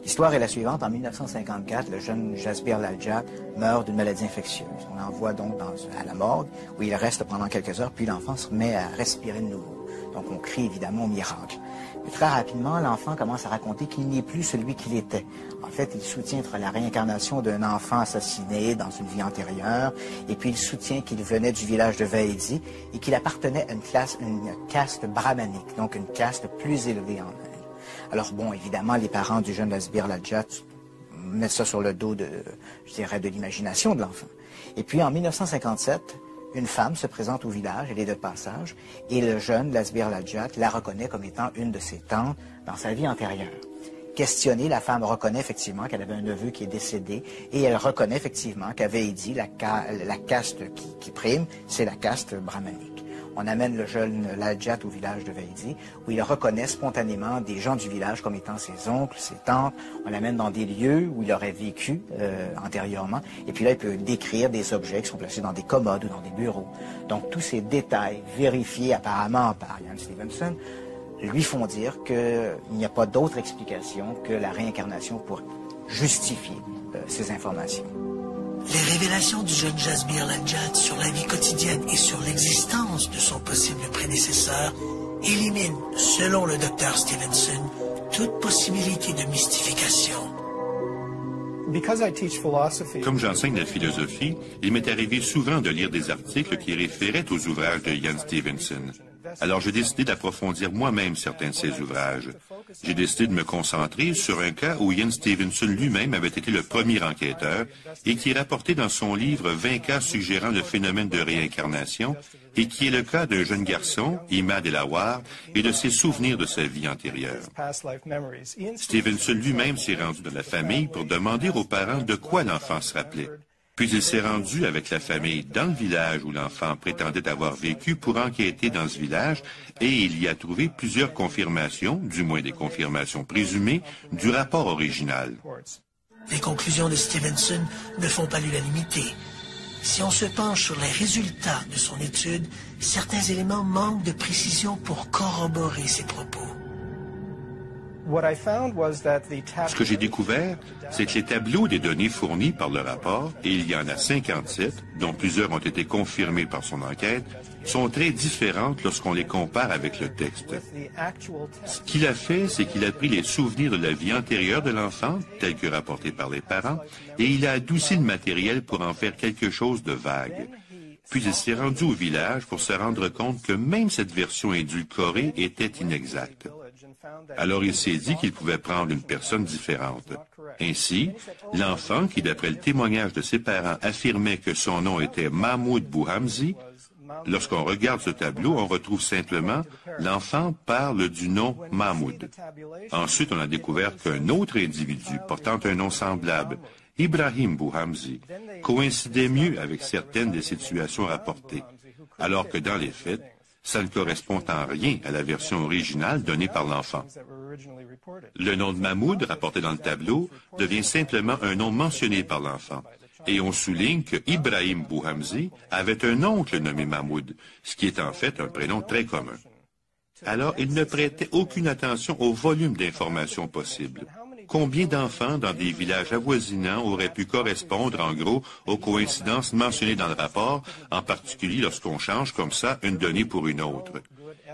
L'histoire est la suivante. En 1954, le jeune Jasbir Lal-Jat meurt d'une maladie infectieuse. On l'envoie donc à la morgue, où il reste pendant quelques heures, puis l'enfant se met à respirer de nouveau. Donc on crie évidemment au miracle. Mais très rapidement, l'enfant commence à raconter qu'il n'est plus celui qu'il était. En fait, il soutient la réincarnation d'un enfant assassiné dans une vie antérieure, et puis il soutient qu'il venait du village de Vaidi et qu'il appartenait à une caste brahmanique, donc une caste plus élevée en Inde. Alors bon, évidemment, les parents du jeune Jasbir Lal-Jat mettent ça sur le dos de l'imagination de l'enfant. Et puis en 1957, une femme se présente au village, elle est de passage, et le jeune Jasbir Lal-Jat la reconnaît comme étant une de ses tantes dans sa vie antérieure. Questionnée, la femme reconnaît effectivement qu'elle avait un neveu qui est décédé, et elle reconnaît effectivement qu'à Vaidi, la caste qui prime, c'est la caste brahmanique. On amène le jeune Lal-Jat au village de Vaidi, où il reconnaît spontanément des gens du village comme étant ses oncles, ses tantes. On l'amène dans des lieux où il aurait vécu antérieurement. Et puis là, il peut décrire des objets qui sont placés dans des commodes ou dans des bureaux. Donc, tous ces détails vérifiés apparemment par Ian Stevenson lui font dire qu'il n'y a pas d'autre explication que la réincarnation pour justifier ces informations. Les révélations du jeune Jasbir Lal-Jat sur la vie quotidienne et sur l'existence de son possible prédécesseur éliminent, selon le Dr Stevenson, toute possibilité de mystification. Comme j'enseigne la philosophie, il m'est arrivé souvent de lire des articles qui référaient aux ouvrages de Ian Stevenson. Alors j'ai décidé d'approfondir moi-même certains de ces ouvrages. J'ai décidé de me concentrer sur un cas où Ian Stevenson lui-même avait été le premier enquêteur et qui rapportait dans son livre 20 cas suggérant le phénomène de réincarnation et qui est le cas d'un jeune garçon, Imad El-Awar, et de ses souvenirs de sa vie antérieure. Stevenson lui-même s'est rendu dans la famille pour demander aux parents de quoi l'enfant se rappelait. Puis il s'est rendu avec la famille dans le village où l'enfant prétendait avoir vécu pour enquêter dans ce village et il y a trouvé plusieurs confirmations, du moins des confirmations présumées, du rapport original. Les conclusions de Stevenson ne font pas l'unanimité. Si on se penche sur les résultats de son étude, certains éléments manquent de précision pour corroborer ses propos. Ce que j'ai découvert, c'est que les tableaux des données fournis par le rapport, et il y en a 57, dont plusieurs ont été confirmés par son enquête, sont très différentes lorsqu'on les compare avec le texte. Ce qu'il a fait, c'est qu'il a pris les souvenirs de la vie antérieure de l'enfant, tels que rapportés par les parents, et il a adouci le matériel pour en faire quelque chose de vague. Puis il s'est rendu au village pour se rendre compte que même cette version édulcorée était inexacte. Alors il s'est dit qu'il pouvait prendre une personne différente. Ainsi, l'enfant, qui d'après le témoignage de ses parents affirmait que son nom était Mahmoud Bouhamzi, lorsqu'on regarde ce tableau, on retrouve simplement l'enfant parle du nom Mahmoud. Ensuite, on a découvert qu'un autre individu portant un nom semblable, Ibrahim Bouhamzi, coïncidait mieux avec certaines des situations rapportées, alors que dans les faits, ça ne correspond en rien à la version originale donnée par l'enfant. Le nom de Mahmoud, rapporté dans le tableau, devient simplement un nom mentionné par l'enfant. Et on souligne que Ibrahim Bouhamzi avait un oncle nommé Mahmoud, ce qui est en fait un prénom très commun. Alors, il ne prêtait aucune attention au volume d'informations possibles. Combien d'enfants dans des villages avoisinants auraient pu correspondre, en gros, aux coïncidences mentionnées dans le rapport, en particulier lorsqu'on change comme ça une donnée pour une autre?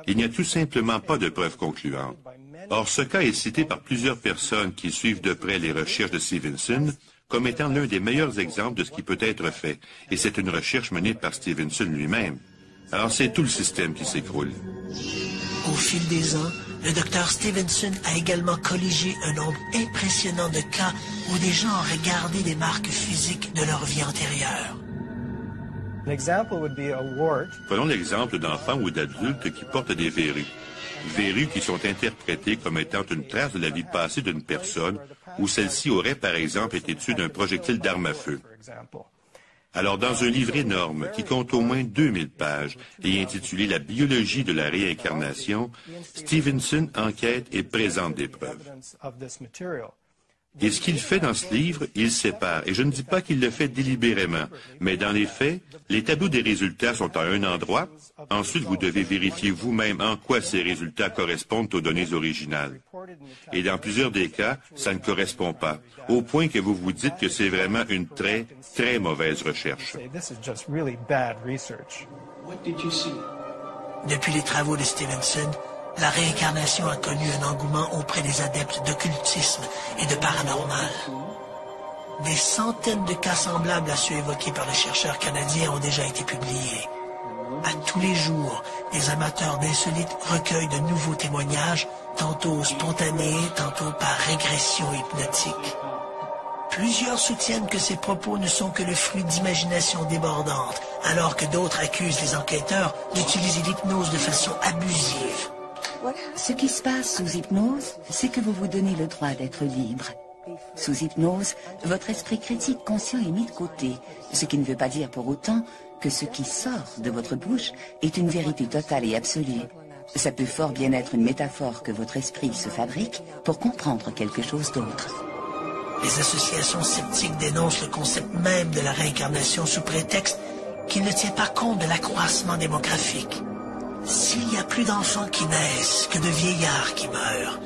Il n'y a tout simplement pas de preuves concluantes. Or, ce cas est cité par plusieurs personnes qui suivent de près les recherches de Stevenson comme étant l'un des meilleurs exemples de ce qui peut être fait, et c'est une recherche menée par Stevenson lui-même. Alors, c'est tout le système qui s'écroule. Au fil des ans, le Dr Stevenson a également colligé un nombre impressionnant de cas où des gens auraient gardé des marques physiques de leur vie antérieure. Prenons l'exemple d'enfants ou d'adultes qui portent des verrues. Verrues qui sont interprétées comme étant une trace de la vie passée d'une personne où celle-ci aurait, par exemple, été tuée d'un projectile d'arme à feu. Alors, dans un livre énorme qui compte au moins 2000 pages et intitulé « La biologie de la réincarnation », Stevenson enquête et présente des preuves. Et ce qu'il fait dans ce livre, il sépare. Et je ne dis pas qu'il le fait délibérément, mais dans les faits, les tableaux des résultats sont à un endroit. Ensuite, vous devez vérifier vous-même en quoi ces résultats correspondent aux données originales. Et dans plusieurs des cas, ça ne correspond pas, au point que vous vous dites que c'est vraiment une très, très mauvaise recherche. Depuis les travaux de Stevenson, la réincarnation a connu un engouement auprès des adeptes d'occultisme et de paranormal. Des centaines de cas semblables à ceux évoqués par les chercheurs canadiens ont déjà été publiés. À tous les jours, des amateurs d'insolites recueillent de nouveaux témoignages, tantôt spontanés, tantôt par régression hypnotique. Plusieurs soutiennent que ces propos ne sont que le fruit d'imagination débordante, alors que d'autres accusent les enquêteurs d'utiliser l'hypnose de façon abusive. Ce qui se passe sous hypnose, c'est que vous vous donnez le droit d'être libre. Sous hypnose, votre esprit critique conscient est mis de côté, ce qui ne veut pas dire pour autant que ce qui sort de votre bouche est une vérité totale et absolue. Ça peut fort bien être une métaphore que votre esprit se fabrique pour comprendre quelque chose d'autre. Les associations sceptiques dénoncent le concept même de la réincarnation sous prétexte qu'il ne tient pas compte de l'accroissement démographique. S'il y a plus d'enfants qui naissent que de vieillards qui meurent,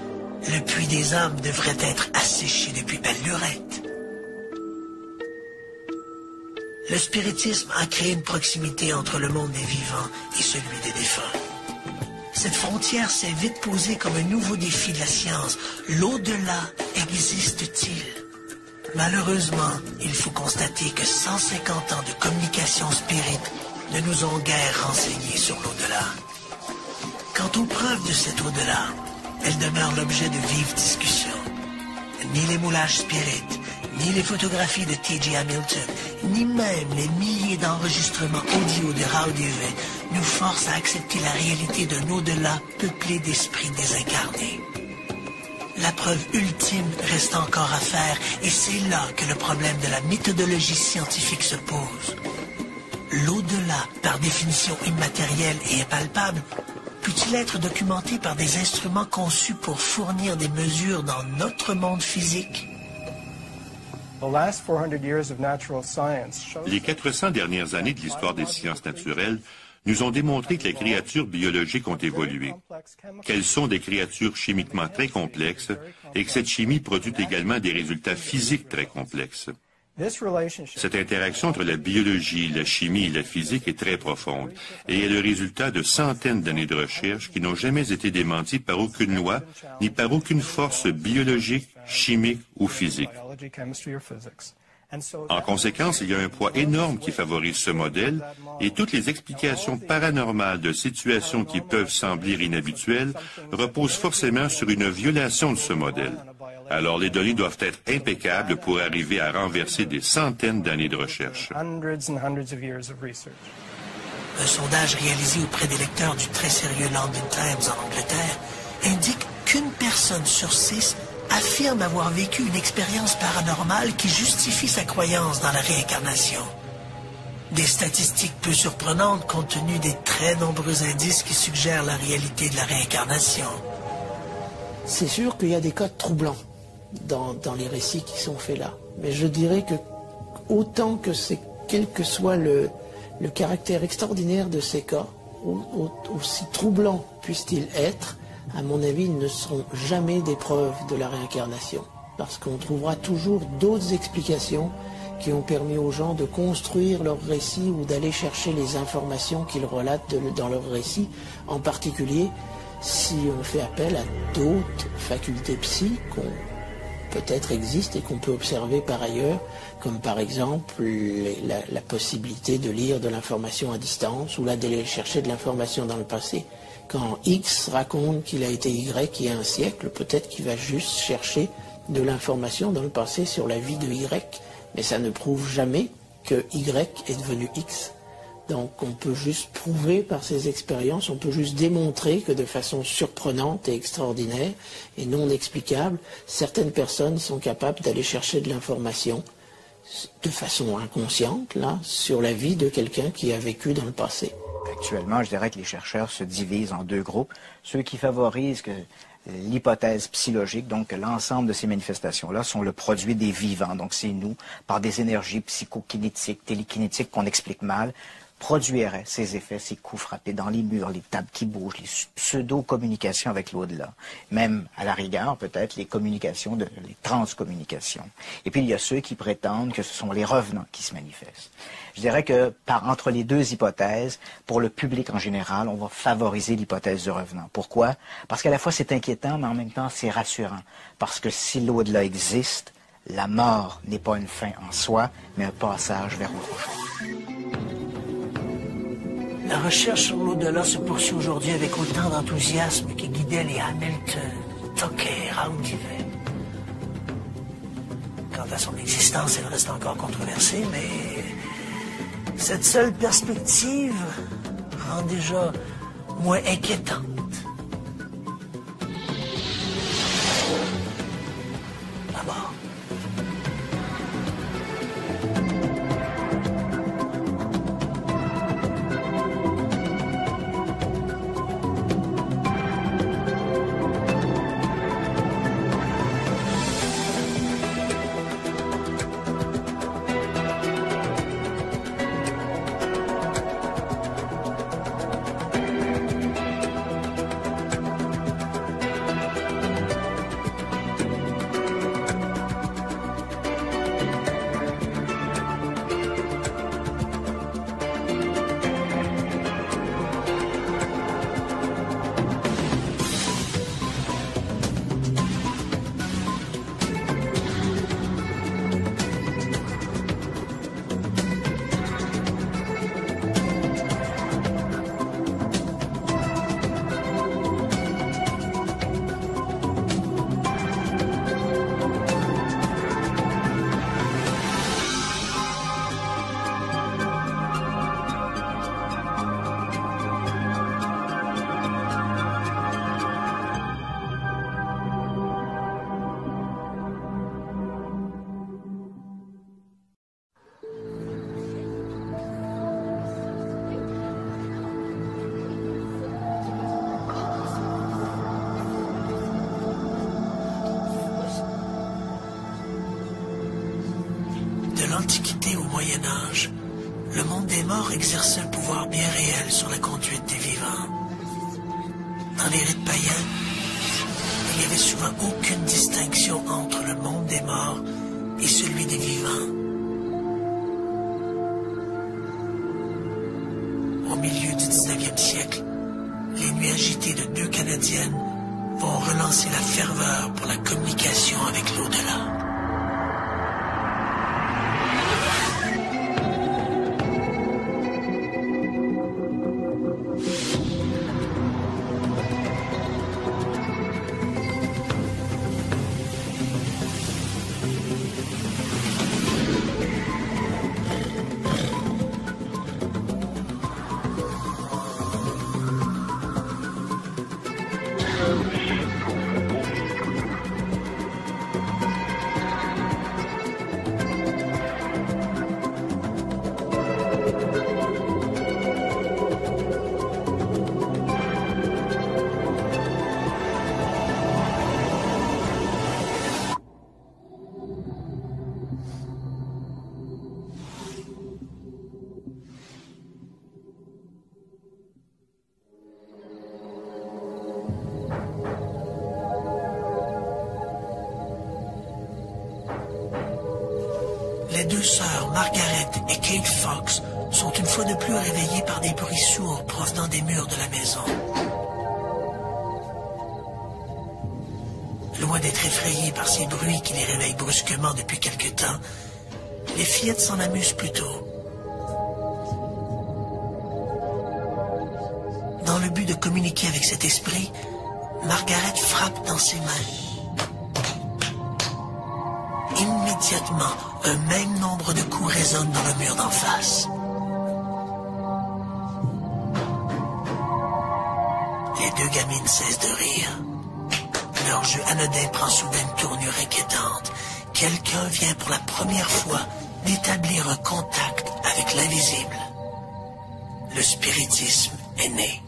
le puits des âmes devrait être asséché depuis belle lurette. Le spiritisme a créé une proximité entre le monde des vivants et celui des défunts. Cette frontière s'est vite posée comme un nouveau défi de la science. L'au-delà existe-t-il? Malheureusement, il faut constater que 150 ans de communication spirite ne nous ont guère renseignés sur l'au-delà. Quant aux preuves de cet au-delà, elles demeurent l'objet de vives discussions. Ni les moulages spirites, ni les photographies de T.J. Hamilton, ni même les milliers d'enregistrements audio de Raoul Duvet nous forcent à accepter la réalité d'un au-delà peuplé d'esprits désincarnés. La preuve ultime reste encore à faire, et c'est là que le problème de la méthodologie scientifique se pose. L'au-delà, par définition immatériel et impalpable, peut-il être documenté par des instruments conçus pour fournir des mesures dans notre monde physique? Les 400 dernières années de l'histoire des sciences naturelles nous ont démontré que les créatures biologiques ont évolué, qu'elles sont des créatures chimiquement très complexes et que cette chimie produit également des résultats physiques très complexes. Cette interaction entre la biologie, la chimie et la physique est très profonde et est le résultat de centaines d'années de recherche qui n'ont jamais été démenties par aucune loi ni par aucune force biologique, chimique ou physique. En conséquence, il y a un poids énorme qui favorise ce modèle et toutes les explications paranormales de situations qui peuvent sembler inhabituelles reposent forcément sur une violation de ce modèle. Alors les données doivent être impeccables pour arriver à renverser des centaines d'années de recherche. Un sondage réalisé auprès des lecteurs du très sérieux London Times en Angleterre indique qu'une personne sur 6 affirme avoir vécu une expérience paranormale qui justifie sa croyance dans la réincarnation. Des statistiques peu surprenantes compte tenu des très nombreux indices qui suggèrent la réalité de la réincarnation. C'est sûr qu'il y a des cas troublants dans les récits qui sont faits là. Mais je dirais que autant que c'est, quel que soit le caractère extraordinaire de ces cas, aussi troublants puissent-ils être, à mon avis, ils ne seront jamais des preuves de la réincarnation. Parce qu'on trouvera toujours d'autres explications qui ont permis aux gens de construire leur récit ou d'aller chercher les informations qu'ils relatent dans leur récit, en particulier si on fait appel à d'autres facultés psy qu'on peut-être existent et qu'on peut observer par ailleurs, comme par exemple la possibilité de lire de l'information à distance ou là d'aller chercher de l'information dans le passé. Quand X raconte qu'il a été Y il y a un siècle, peut-être qu'il va juste chercher de l'information dans le passé sur la vie de Y, mais ça ne prouve jamais que Y est devenu X. Donc on peut juste prouver par ces expériences, on peut juste démontrer que de façon surprenante et extraordinaire et non explicable, certaines personnes sont capables d'aller chercher de l'information de façon inconsciente, là, sur la vie de quelqu'un qui a vécu dans le passé. Actuellement, je dirais que les chercheurs se divisent en deux groupes. Ceux qui favorisent que l'hypothèse psychologique, donc que l'ensemble de ces manifestations-là sont le produit des vivants, donc c'est nous, par des énergies psychokinétiques, télékinétiques qu'on explique mal, produiraient ces effets, ces coups frappés dans les murs, les tables qui bougent, les pseudo-communications avec l'au-delà. Même, à la rigueur, peut-être, les communications, les transcommunications. Et puis, il y a ceux qui prétendent que ce sont les revenants qui se manifestent. Je dirais que, entre les deux hypothèses, pour le public en général, on va favoriser l'hypothèse du revenant. Pourquoi? Parce qu'à la fois, c'est inquiétant, mais en même temps, c'est rassurant. Parce que si l'au-delà existe, la mort n'est pas une fin en soi, mais un passage vers autre chose. La recherche sur l'au-delà se poursuit aujourd'hui avec autant d'enthousiasme qui guidait les Hamilton, Tucker, Aldivet. Quant à son existence, elle reste encore controversée, mais cette seule perspective rend déjà moins inquiétante. La mort. l'Antiquité au Moyen Âge, le monde des morts exerçait un pouvoir bien réel sur la conduite des vivants. Dans les rites païens, il n'y avait souvent aucune distinction entre le monde des morts et celui des vivants. Au milieu du 19e siècle, les nuits agitées de deux Canadiennes vont relancer la ferveur pour la communication avec l'au-delà. Les deux sœurs, Margaret et Kate Fox, sont une fois de plus réveillées par des bruits sourds provenant des murs de la maison. Loin d'être effrayées par ces bruits qui les réveillent brusquement depuis quelque temps, les fillettes s'en amusent plutôt. Dans le but de communiquer avec cet esprit, Margaret frappe dans ses mains. Immédiatement, un même nombre de coups résonnent dans le mur d'en face. Les deux gamines cessent de rire. Leur jeu anodin prend soudain une tournure inquiétante. Quelqu'un vient pour la première fois d'établir un contact avec l'invisible. Le spiritisme est né.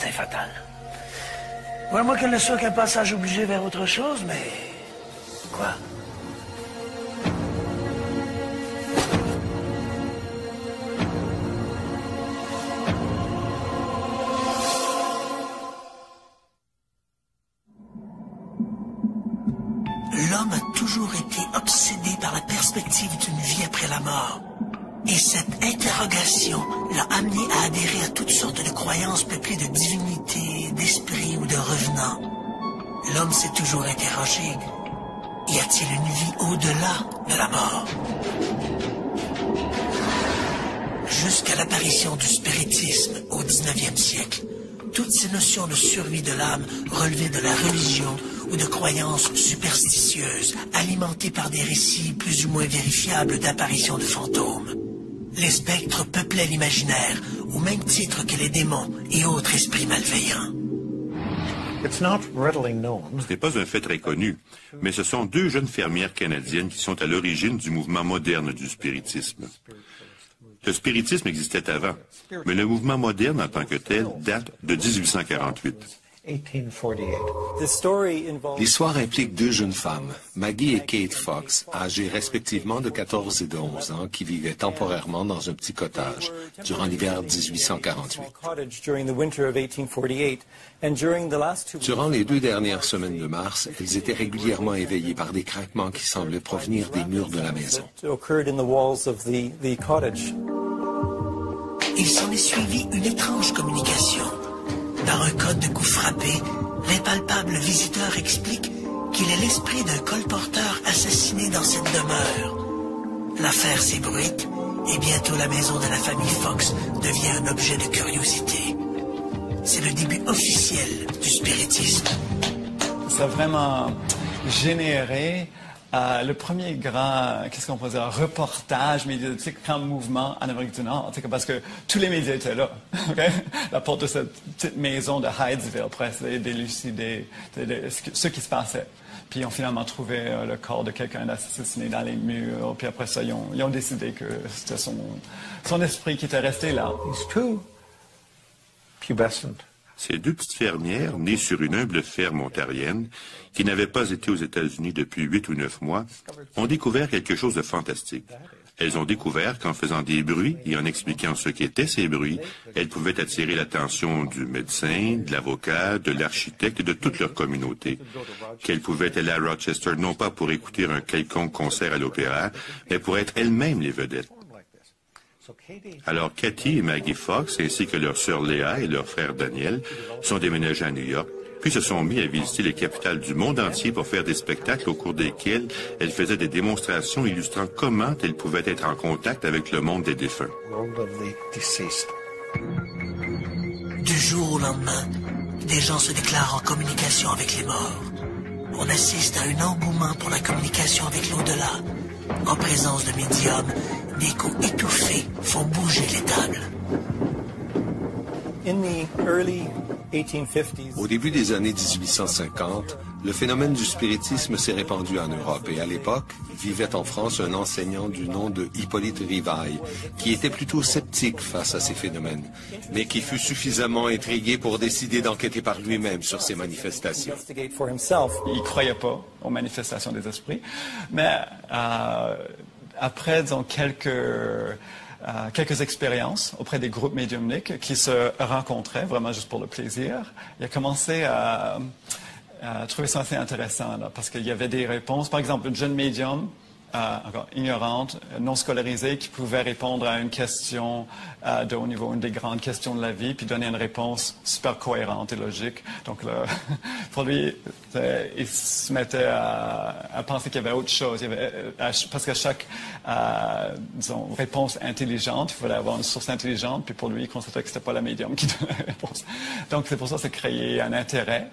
destin fatal. Ouais, moi qu'elle ne soit qu'un passage obligé vers autre chose, mais... Quoi? L'homme a toujours été obsédé par la perspective d'une vie après la mort. Et cette interrogation l'a amené à adhérer à toutes sortes de croyances peuplées de divinités, d'esprits ou de revenants. L'homme s'est toujours interrogé, y a-t-il une vie au-delà de la mort? Jusqu'à l'apparition du spiritisme au 19e siècle, toutes ces notions de survie de l'âme relevaient de la religion ou de croyances superstitieuses, alimentées par des récits plus ou moins vérifiables d'apparitions de fantômes. Les spectres peuplaient l'imaginaire, au même titre que les démons et autres esprits malveillants. Ce n'est pas un fait très connu, mais ce sont deux jeunes fermières canadiennes qui sont à l'origine du mouvement moderne du spiritisme. Le spiritisme existait avant, mais le mouvement moderne en tant que tel date de 1848. L'histoire implique deux jeunes femmes, Maggie et Kate Fox, âgées respectivement de 14 et de 11 ans, qui vivaient temporairement dans un petit cottage durant l'hiver 1848. Durant les 2 dernières semaines de mars, elles étaient régulièrement éveillées par des craquements qui semblaient provenir des murs de la maison. Il s'en est suivi une étrange communication. Dans un code de coups frappés, l'impalpable visiteur explique qu'il est l'esprit d'un colporteur assassiné dans cette demeure. L'affaire s'ébruite et bientôt la maison de la famille Fox devient un objet de curiosité. C'est le début officiel du spiritisme. Ça a vraiment généré le premier grand, qu'est-ce qu'on peut dire, reportage médiatique, grand mouvement en Amérique du Nord, parce que tous les médias étaient là. Okay? La porte de cette petite maison de Hydesville pour essayer d'élucider ce qui se passait. Puis ils ont finalement trouvé le corps de quelqu'un assassiné dans les murs. Puis après ça, ils ont décidé que c'était son esprit qui était resté là. Ces deux petites fermières, nées sur une humble ferme ontarienne, qui n'avaient pas été aux États-Unis depuis 8 ou 9 mois, ont découvert quelque chose de fantastique. Elles ont découvert qu'en faisant des bruits et en expliquant ce qu'étaient ces bruits, elles pouvaient attirer l'attention du médecin, de l'avocat, de l'architecte et de toute leur communauté. Qu'elles pouvaient aller à Rochester non pas pour écouter un quelconque concert à l'opéra, mais pour être elles-mêmes les vedettes. Alors Cathy et Maggie Fox, ainsi que leur sœur Léa et leur frère Daniel, sont déménagés à New York, puis se sont mis à visiter les capitales du monde entier pour faire des spectacles au cours desquels elles faisaient des démonstrations illustrant comment elles pouvaient être en contact avec le monde des défunts. Du jour au lendemain, des gens se déclarent en communication avec les morts. On assiste à un engouement pour la communication avec l'au-delà. En présence de médiums, des coups étouffés font bouger les tables. Au début des années 1850, le phénomène du spiritisme s'est répandu en Europe et à l'époque, vivait en France un enseignant du nom de Hippolyte Rivail, qui était plutôt sceptique face à ces phénomènes, mais qui fut suffisamment intrigué pour décider d'enquêter par lui-même sur ces manifestations. Il ne croyait pas aux manifestations des esprits, mais après, disons, quelques expériences auprès des groupes médiumniques qui se rencontraient vraiment juste pour le plaisir, il a commencé à trouver ça assez intéressant, là, parce qu'il y avait des réponses. Par exemple, une jeune médium, encore ignorante, non scolarisée, qui pouvait répondre à une question de haut niveau, une des grandes questions de la vie, puis donner une réponse super cohérente et logique. Donc, là, pour lui, il se mettait à penser qu'il y avait autre chose. Parce qu'à chaque disons, réponse intelligente, il fallait avoir une source intelligente, puis pour lui, il constatait que ce n'était pas la médium qui donnait la réponse. Donc, c'est pour ça que ça a créé un intérêt.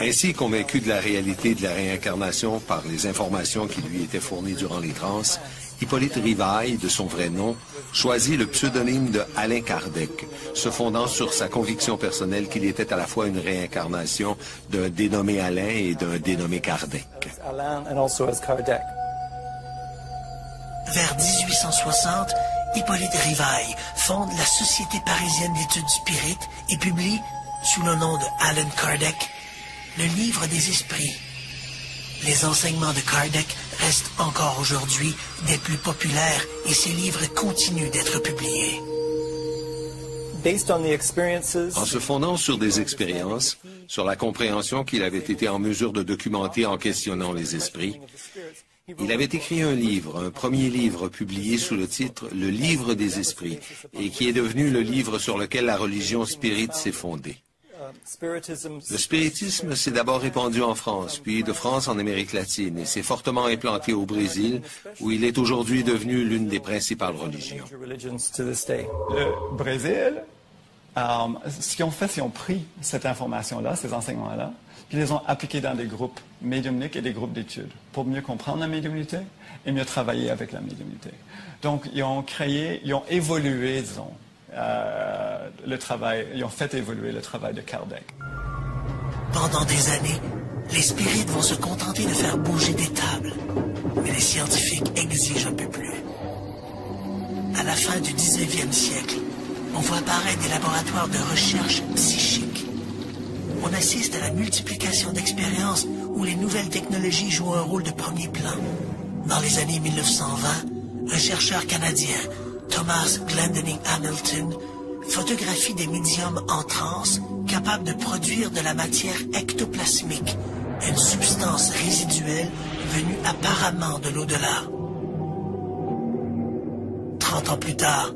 Ainsi, convaincu de la réalité de la réincarnation par les informations qui lui étaient fournies durant les transes, Hippolyte Rivail, de son vrai nom, choisit le pseudonyme de Alain Kardec, se fondant sur sa conviction personnelle qu'il était à la fois une réincarnation d'un dénommé Alain et d'un dénommé Kardec. Vers 1860, Hippolyte Rivail fonde la Société parisienne d'études spirites et publie, sous le nom de Allan Kardec, le livre des esprits. Les enseignements de Kardec restent encore aujourd'hui des plus populaires et ses livres continuent d'être publiés. En se fondant sur des expériences, sur la compréhension qu'il avait été en mesure de documenter en questionnant les esprits, il avait écrit un livre, un premier livre publié sous le titre « Le livre des esprits » et qui est devenu le livre sur lequel la religion spirite s'est fondée. Le spiritisme s'est d'abord répandu en France, puis de France en Amérique latine, et s'est fortement implanté au Brésil, où il est aujourd'hui devenu l'une des principales religions. Le Brésil, ce qu'ils ont fait, c'est qu'ils ont pris cette information-là, ces enseignements-là, puis ils les ont appliqués dans des groupes médiumniques et des groupes d'études, pour mieux comprendre la médiumnité et mieux travailler avec la médiumnité. Donc, ils ont évolué, disons, ils ont fait évoluer le travail de Kardec. Pendant des années, les spirites vont se contenter de faire bouger des tables, mais les scientifiques exigent un peu plus. À la fin du 19e siècle, on voit apparaître des laboratoires de recherche psychique. On assiste à la multiplication d'expériences où les nouvelles technologies jouent un rôle de premier plan. Dans les années 1920, un chercheur canadien, Thomas Glendinning Hamilton, photographie des médiums en transe capables de produire de la matière ectoplasmique, une substance résiduelle venue apparemment de l'au-delà. 30 ans plus tard,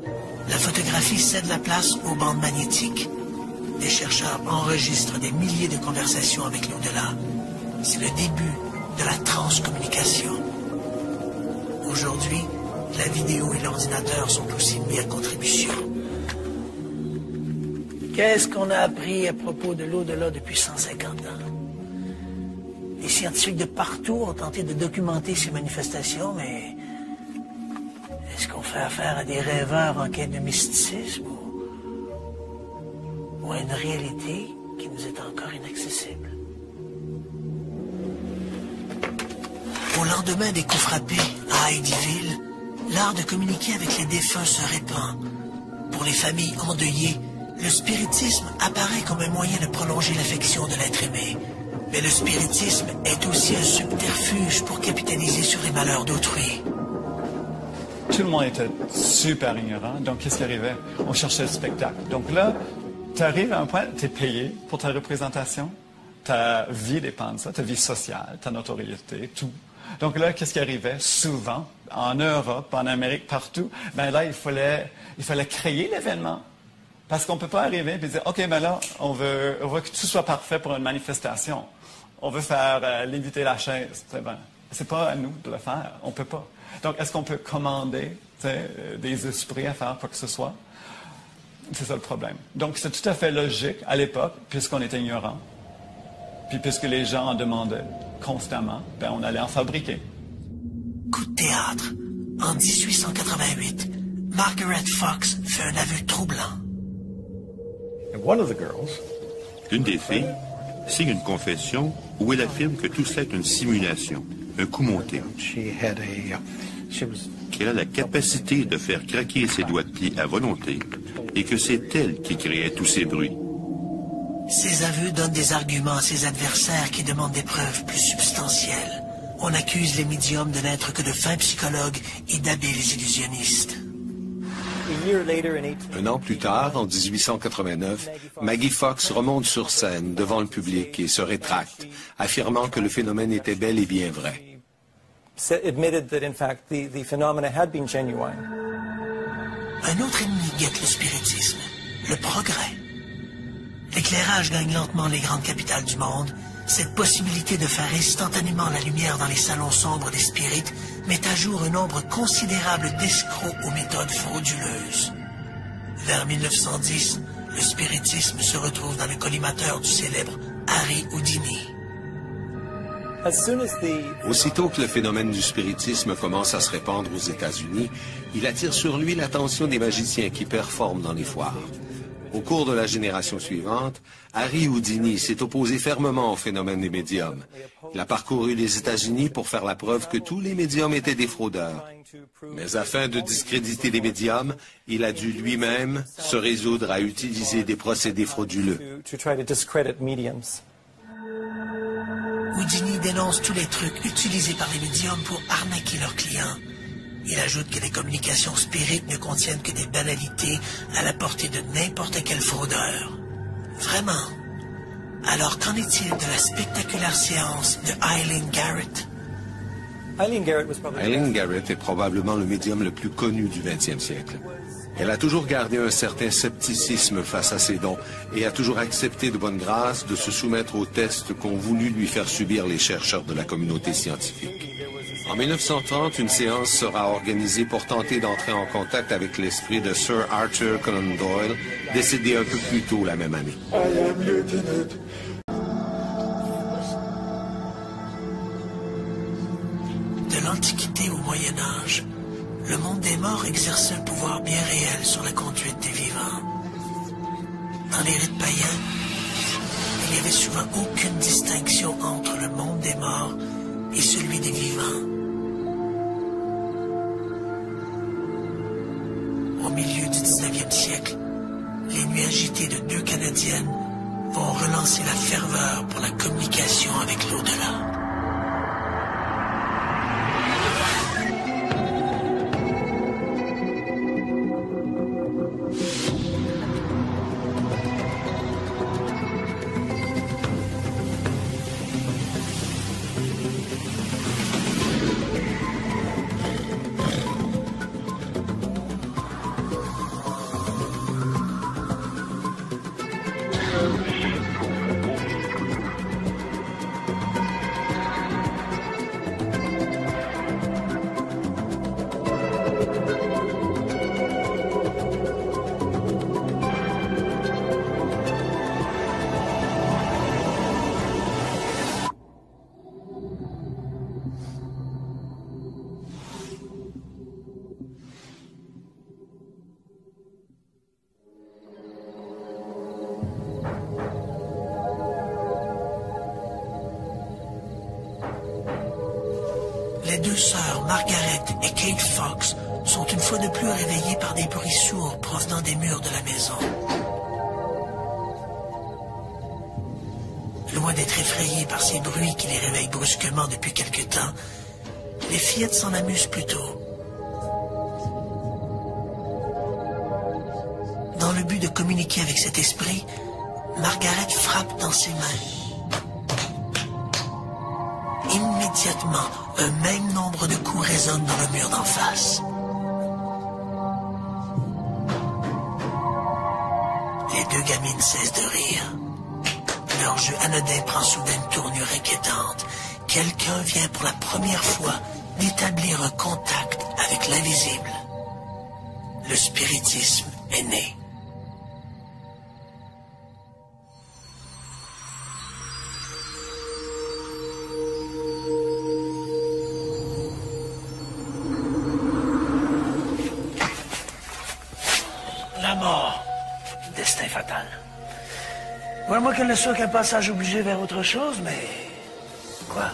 la photographie cède la place aux bandes magnétiques. Des chercheurs enregistrent des milliers de conversations avec l'au-delà. C'est le début de la transcommunication. Aujourd'hui, la vidéo et l'ordinateur sont aussi mis à contribution. Qu'est-ce qu'on a appris à propos de l'au-delà depuis 150 ans? Les scientifiques de partout ont tenté de documenter ces manifestations, mais est-ce qu'on fait affaire à des rêveurs en quête de mysticisme ou à une réalité qui nous est encore inaccessible? Au lendemain des coups frappés à Heidyville, l'art de communiquer avec les défunts se répand. Pour les familles endeuillées, le spiritisme apparaît comme un moyen de prolonger l'affection de l'être aimé. Mais le spiritisme est aussi un subterfuge pour capitaliser sur les malheurs d'autrui. Tout le monde était super ignorant, donc qu'est-ce qui arrivait? On cherchait le spectacle. Donc là, tu arrives à un point, tu es payé pour ta représentation, ta vie dépend de ça, ta vie sociale, ta notoriété, tout. Donc là, qu'est-ce qui arrivait? Souvent, en Europe, en Amérique, partout, ben là, il fallait créer l'événement. Parce qu'on ne peut pas arriver et dire, OK, ben là, on veut que tout soit parfait pour une manifestation. On veut faire léviter la chaise. Ben, c'est pas à nous de le faire. On ne peut pas. Donc, est-ce qu'on peut commander des esprits à faire quoi que ce soit? C'est ça le problème. Donc, c'est tout à fait logique à l'époque, puisqu'on était ignorant. Puis puisque les gens en demandaient constamment, ben, on allait en fabriquer. Coup de théâtre. En 1888, Margaret Fox fait un aveu troublant. L'une des filles signe une confession où elle affirme que tout cela est une simulation, un coup monté. Qu'elle a la capacité de faire craquer ses doigts de pied à volonté et que c'est elle qui créait tous ces bruits. Ces aveux donnent des arguments à ses adversaires qui demandent des preuves plus substantielles. On accuse les médiums de n'être que de fins psychologues et d'habiles illusionnistes. Un an plus tard, en 1889, Maggie Fox remonte sur scène devant le public et se rétracte, affirmant que le phénomène était bel et bien vrai. Un autre ennemi guette le spiritisme, le progrès. L'éclairage gagne lentement les grandes capitales du monde. Cette possibilité de faire instantanément la lumière dans les salons sombres des spirites met à jour un nombre considérable d'escrocs aux méthodes frauduleuses. Vers 1910, le spiritisme se retrouve dans le collimateur du célèbre Harry Houdini. Aussitôt que le phénomène du spiritisme commence à se répandre aux États-Unis, il attire sur lui l'attention des magiciens qui performent dans les foires. Au cours de la génération suivante, Harry Houdini s'est opposé fermement au phénomène des médiums. Il a parcouru les États-Unis pour faire la preuve que tous les médiums étaient des fraudeurs. Mais afin de discréditer les médiums, il a dû lui-même se résoudre à utiliser des procédés frauduleux. Houdini dénonce tous les trucs utilisés par les médiums pour arnaquer leurs clients. Il ajoute que les communications spirites ne contiennent que des banalités à la portée de n'importe quel fraudeur. Vraiment. Alors qu'en est-il de la spectaculaire séance de Eileen Garrett? Eileen Garrett est probablement le médium le plus connu du 20e siècle. Elle a toujours gardé un certain scepticisme face à ses dons et a toujours accepté de bonne grâce de se soumettre aux tests qu'ont voulu lui faire subir les chercheurs de la communauté scientifique. En 1930, une séance sera organisée pour tenter d'entrer en contact avec l'esprit de Sir Arthur Conan Doyle, décédé un peu plus tôt la même année. De l'Antiquité au Moyen Âge, le monde des morts exerçait un pouvoir bien réel sur la conduite des vivants. Dans les rites païens, il n'y avait souvent aucune distinction entre le monde des morts et celui des vivants. Au milieu du 19e siècle, les nuits agitées de deux Canadiennes vont relancer la ferveur pour la communication avec l'au-delà. Les deux sœurs, Margaret et Kate Fox, sont une fois de plus réveillées par des bruits sourds provenant des murs de la maison. Loin d'être effrayées par ces bruits qui les réveillent brusquement depuis quelque temps, les fillettes s'en amusent plutôt. Dans le but de communiquer avec cet esprit, Margaret frappe dans ses mains. Immédiatement, un même nombre de coups résonnent dans le mur d'en face. Les deux gamines cessent de rire. Leur jeu anodin prend soudain une tournure inquiétante. Quelqu'un vient pour la première fois d'établir un contact avec l'invisible. Le spiritisme est né. La mort. Destin fatal. Vois-moi qu'elle ne soit qu'un passage obligé vers autre chose, mais... Quoi?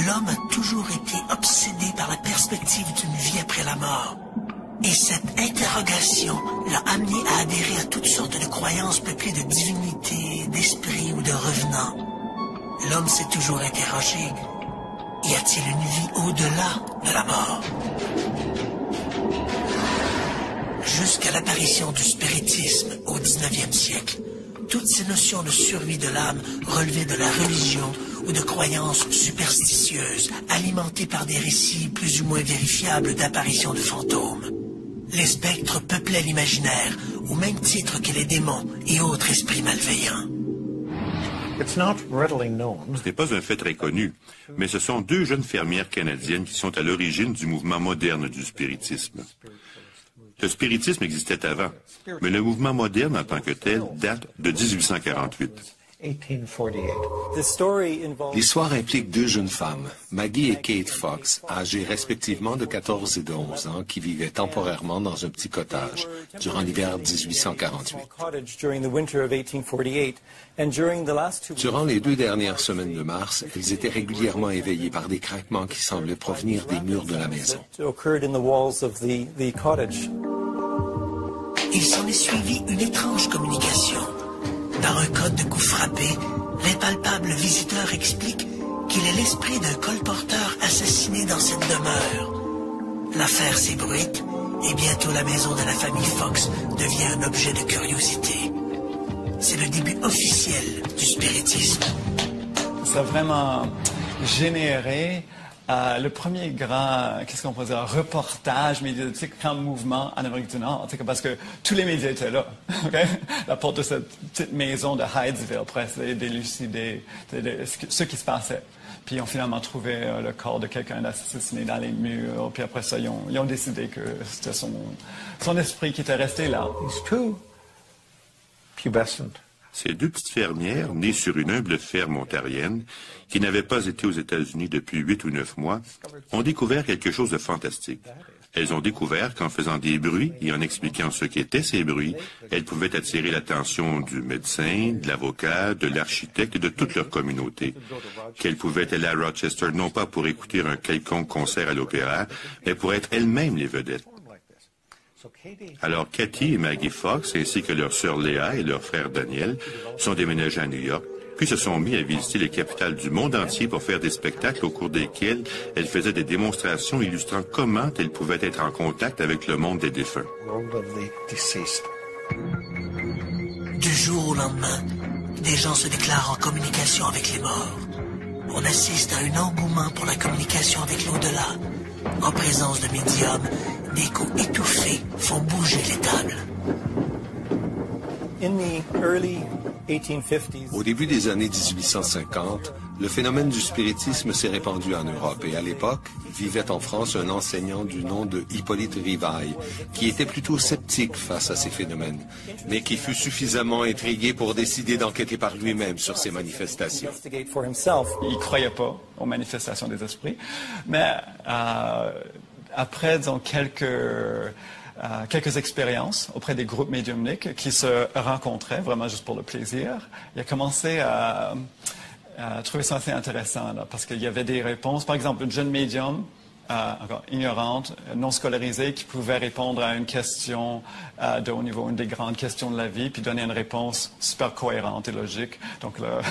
L'homme a toujours été obsédé par la perspective d'une vie après la mort. Et cette interrogation l'a amené à adhérer à toutes sortes de croyances peuplées de divinités, d'esprits ou de revenants. L'homme s'est toujours interrogé, y a-t-il une vie au-delà de la mort? Jusqu'à l'apparition du spiritisme au 19e siècle, toutes ces notions de survie de l'âme relevaient de la religion ou de croyances superstitieuses, alimentées par des récits plus ou moins vérifiables d'apparitions de fantômes. Les spectres peuplaient l'imaginaire, au même titre que les démons et autres esprits malveillants. Ce n'est pas un fait très connu, mais ce sont deux jeunes fermières canadiennes qui sont à l'origine du mouvement moderne du spiritisme. Le spiritisme existait avant, mais le mouvement moderne en tant que tel date de 1848. L'histoire implique deux jeunes femmes, Maggie et Kate Fox, âgées respectivement de 14 et de 11 ans, qui vivaient temporairement dans un petit cottage durant l'hiver 1848. Durant les 2 dernières semaines de mars, elles étaient régulièrement éveillées par des craquements qui semblaient provenir des murs de la maison. Il s'en est suivi une étrange communication. Dans un code de coups frappés, l'impalpable visiteur explique qu'il est l'esprit d'un colporteur assassiné dans cette demeure. L'affaire s'ébruite et bientôt la maison de la famille Fox devient un objet de curiosité. C'est le début officiel du spiritisme. Ça a vraiment généré le premier grand, qu'est-ce qu'on peut dire, reportage médiatique, grand mouvement en Amérique du Nord, parce que tous les médias étaient là. Okay? La porte de cette petite maison de Hydesville pour essayer d'élucider ce qui se passait. Puis ils ont finalement trouvé le corps de quelqu'un assassiné dans les murs. Puis après ça, ils ont décidé que c'était son esprit qui était resté là. Ces 2 petites fermières, nées sur une humble ferme ontarienne, qui n'avaient pas été aux États-Unis depuis 8 ou 9 mois, ont découvert quelque chose de fantastique. Elles ont découvert qu'en faisant des bruits et en expliquant ce qu'étaient ces bruits, elles pouvaient attirer l'attention du médecin, de l'avocat, de l'architecte et de toute leur communauté. Qu'elles pouvaient aller à Rochester non pas pour écouter un quelconque concert à l'opéra, mais pour être elles-mêmes les vedettes. Alors Cathy et Maggie Fox, ainsi que leur sœur Léa et leur frère Daniel, sont déménagés à New York, puis se sont mis à visiter les capitales du monde entier pour faire des spectacles au cours desquels elles faisaient des démonstrations illustrant comment elles pouvaient être en contact avec le monde des défunts. Du jour au lendemain, des gens se déclarent en communication avec les morts. On assiste à un engouement pour la communication avec l'au-delà. En présence de médiums, des coups étouffés font bouger les tables. Au début des années 1850, le phénomène du spiritisme s'est répandu en Europe et à l'époque, vivait en France un enseignant du nom de Hippolyte Rivail, qui était plutôt sceptique face à ces phénomènes, mais qui fut suffisamment intrigué pour décider d'enquêter par lui-même sur ces manifestations. Il ne croyait pas aux manifestations des esprits, mais après, disons, quelques expériences auprès des groupes médiumniques qui se rencontraient vraiment juste pour le plaisir, il a commencé à trouver ça assez intéressant là, parce qu'il y avait des réponses. Par exemple, une jeune médium, encore ignorante, non scolarisée, qui pouvait répondre à une question de haut niveau, une des grandes questions de la vie, puis donner une réponse super cohérente et logique. Donc là,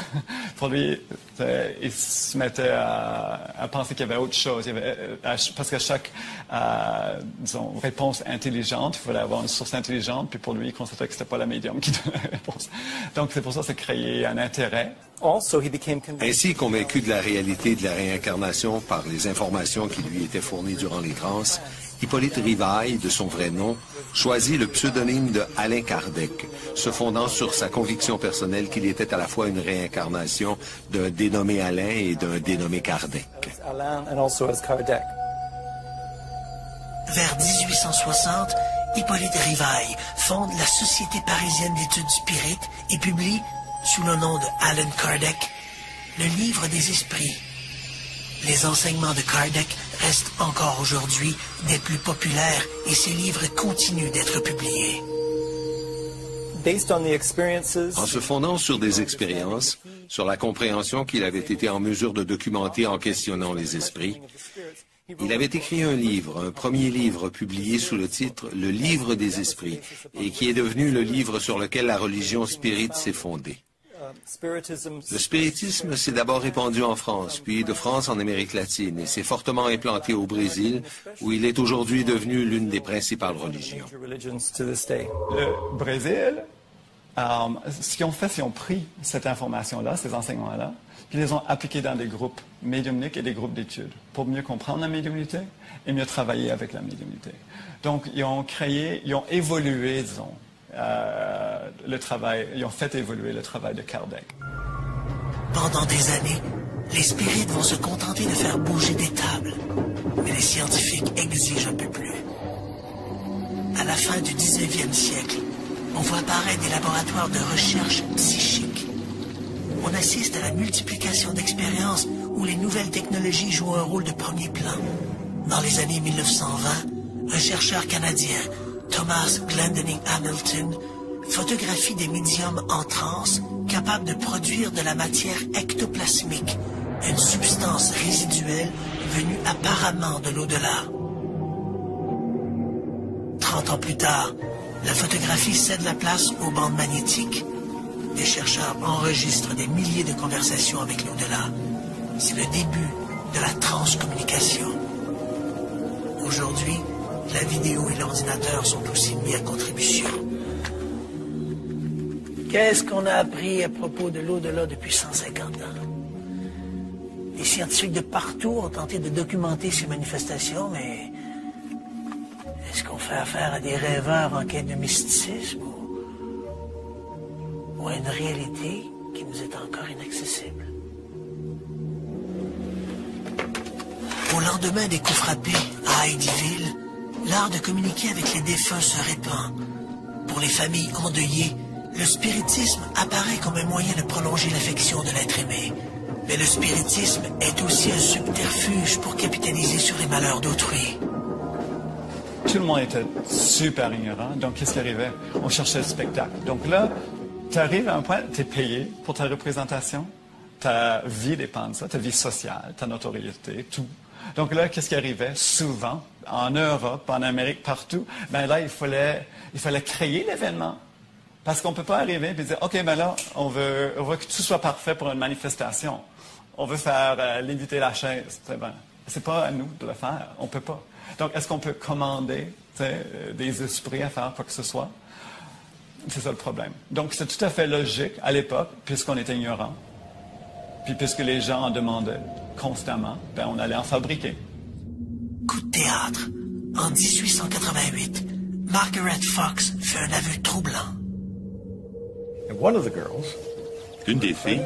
pour lui, il se mettait à penser qu'il y avait autre chose. Parce qu'à chaque disons, réponse intelligente, il fallait avoir une source intelligente, puis pour lui, il constatait que ce n'était pas la médium qui donnait la réponse. Donc c'est pour ça que ça créait un intérêt. Ainsi, convaincu de la réalité de la réincarnation par les informations qui lui étaient fournies durant les transes, Hippolyte Rivail, de son vrai nom, choisit le pseudonyme de Alain Kardec, se fondant sur sa conviction personnelle qu'il était à la fois une réincarnation d'un dénommé Alain et d'un dénommé Kardec. Vers 1860, Hippolyte Rivail fonde la Société parisienne d'études spirites et publie, sous le nom de Allan Kardec, le livre des esprits. Les enseignements de Kardec restent encore aujourd'hui des plus populaires et ses livres continuent d'être publiés. En se fondant sur des expériences, sur la compréhension qu'il avait été en mesure de documenter en questionnant les esprits, il avait écrit un livre, un premier livre publié sous le titre « Le livre des esprits » et qui est devenu le livre sur lequel la religion spirite s'est fondée. Le spiritisme s'est d'abord répandu en France, puis de France en Amérique latine, et s'est fortement implanté au Brésil, où il est aujourd'hui devenu l'une des principales religions. Le Brésil, ce qu'ils ont fait, c'est qu'ils ont pris cette information-là, ces enseignements-là, puis les ont appliqués dans des groupes médiumniques et des groupes d'études, pour mieux comprendre la médiumnité et mieux travailler avec la médiumnité. Donc, ils ont évolué, disons, le travail, ils ont fait évoluer le travail de Kardec. Pendant des années, les spirites vont se contenter de faire bouger des tables, mais les scientifiques exigent un peu plus. À la fin du 19e siècle, on voit apparaître des laboratoires de recherche psychique. On assiste à la multiplication d'expériences où les nouvelles technologies jouent un rôle de premier plan. Dans les années 1920, un chercheur canadien, Thomas Glendinning Hamilton, photographie des médiums en transe capables de produire de la matière ectoplasmique, une substance résiduelle venue apparemment de l'au-delà. 30 ans plus tard, la photographie cède la place aux bandes magnétiques. Des chercheurs enregistrent des milliers de conversations avec l'au-delà. C'est le début de la transcommunication. Aujourd'hui, la vidéo et l'ordinateur sont aussi mis à contribution. Qu'est-ce qu'on a appris à propos de l'au-delà depuis 150 ans? Les scientifiques de partout ont tenté de documenter ces manifestations, mais est-ce qu'on fait affaire à des rêveurs en quête de mysticisme ou à une réalité qui nous est encore inaccessible? Au lendemain des coups frappés à Heidyville, l'art de communiquer avec les défunts se répand. Pour les familles endeuillées, le spiritisme apparaît comme un moyen de prolonger l'affection de l'être aimé. Mais le spiritisme est aussi un subterfuge pour capitaliser sur les malheurs d'autrui. Tout le monde était super ignorant, donc qu'est-ce qui arrivait? On cherchait le spectacle. Donc là, tu arrives à un point, tu es payé pour ta représentation, ta vie dépend de ça, ta vie sociale, ta notoriété, tout. Donc là, qu'est-ce qui arrivait? Souvent, en Europe, en Amérique, partout, ben là, il fallait créer l'événement. Parce qu'on ne peut pas arriver et dire, OK, ben là, on veut que tout soit parfait pour une manifestation. On veut faire léviter la chaise. C'est pas à nous de le faire. On ne peut pas. Donc, est-ce qu'on peut commander des esprits à faire quoi que ce soit? C'est ça le problème. Donc, c'est tout à fait logique à l'époque, puisqu'on était ignorant, puis puisque les gens en demandaient constamment, ben on allait en fabriquer. Coup de théâtre. En 1888, Margaret Fox fait un aveu troublant. Une des filles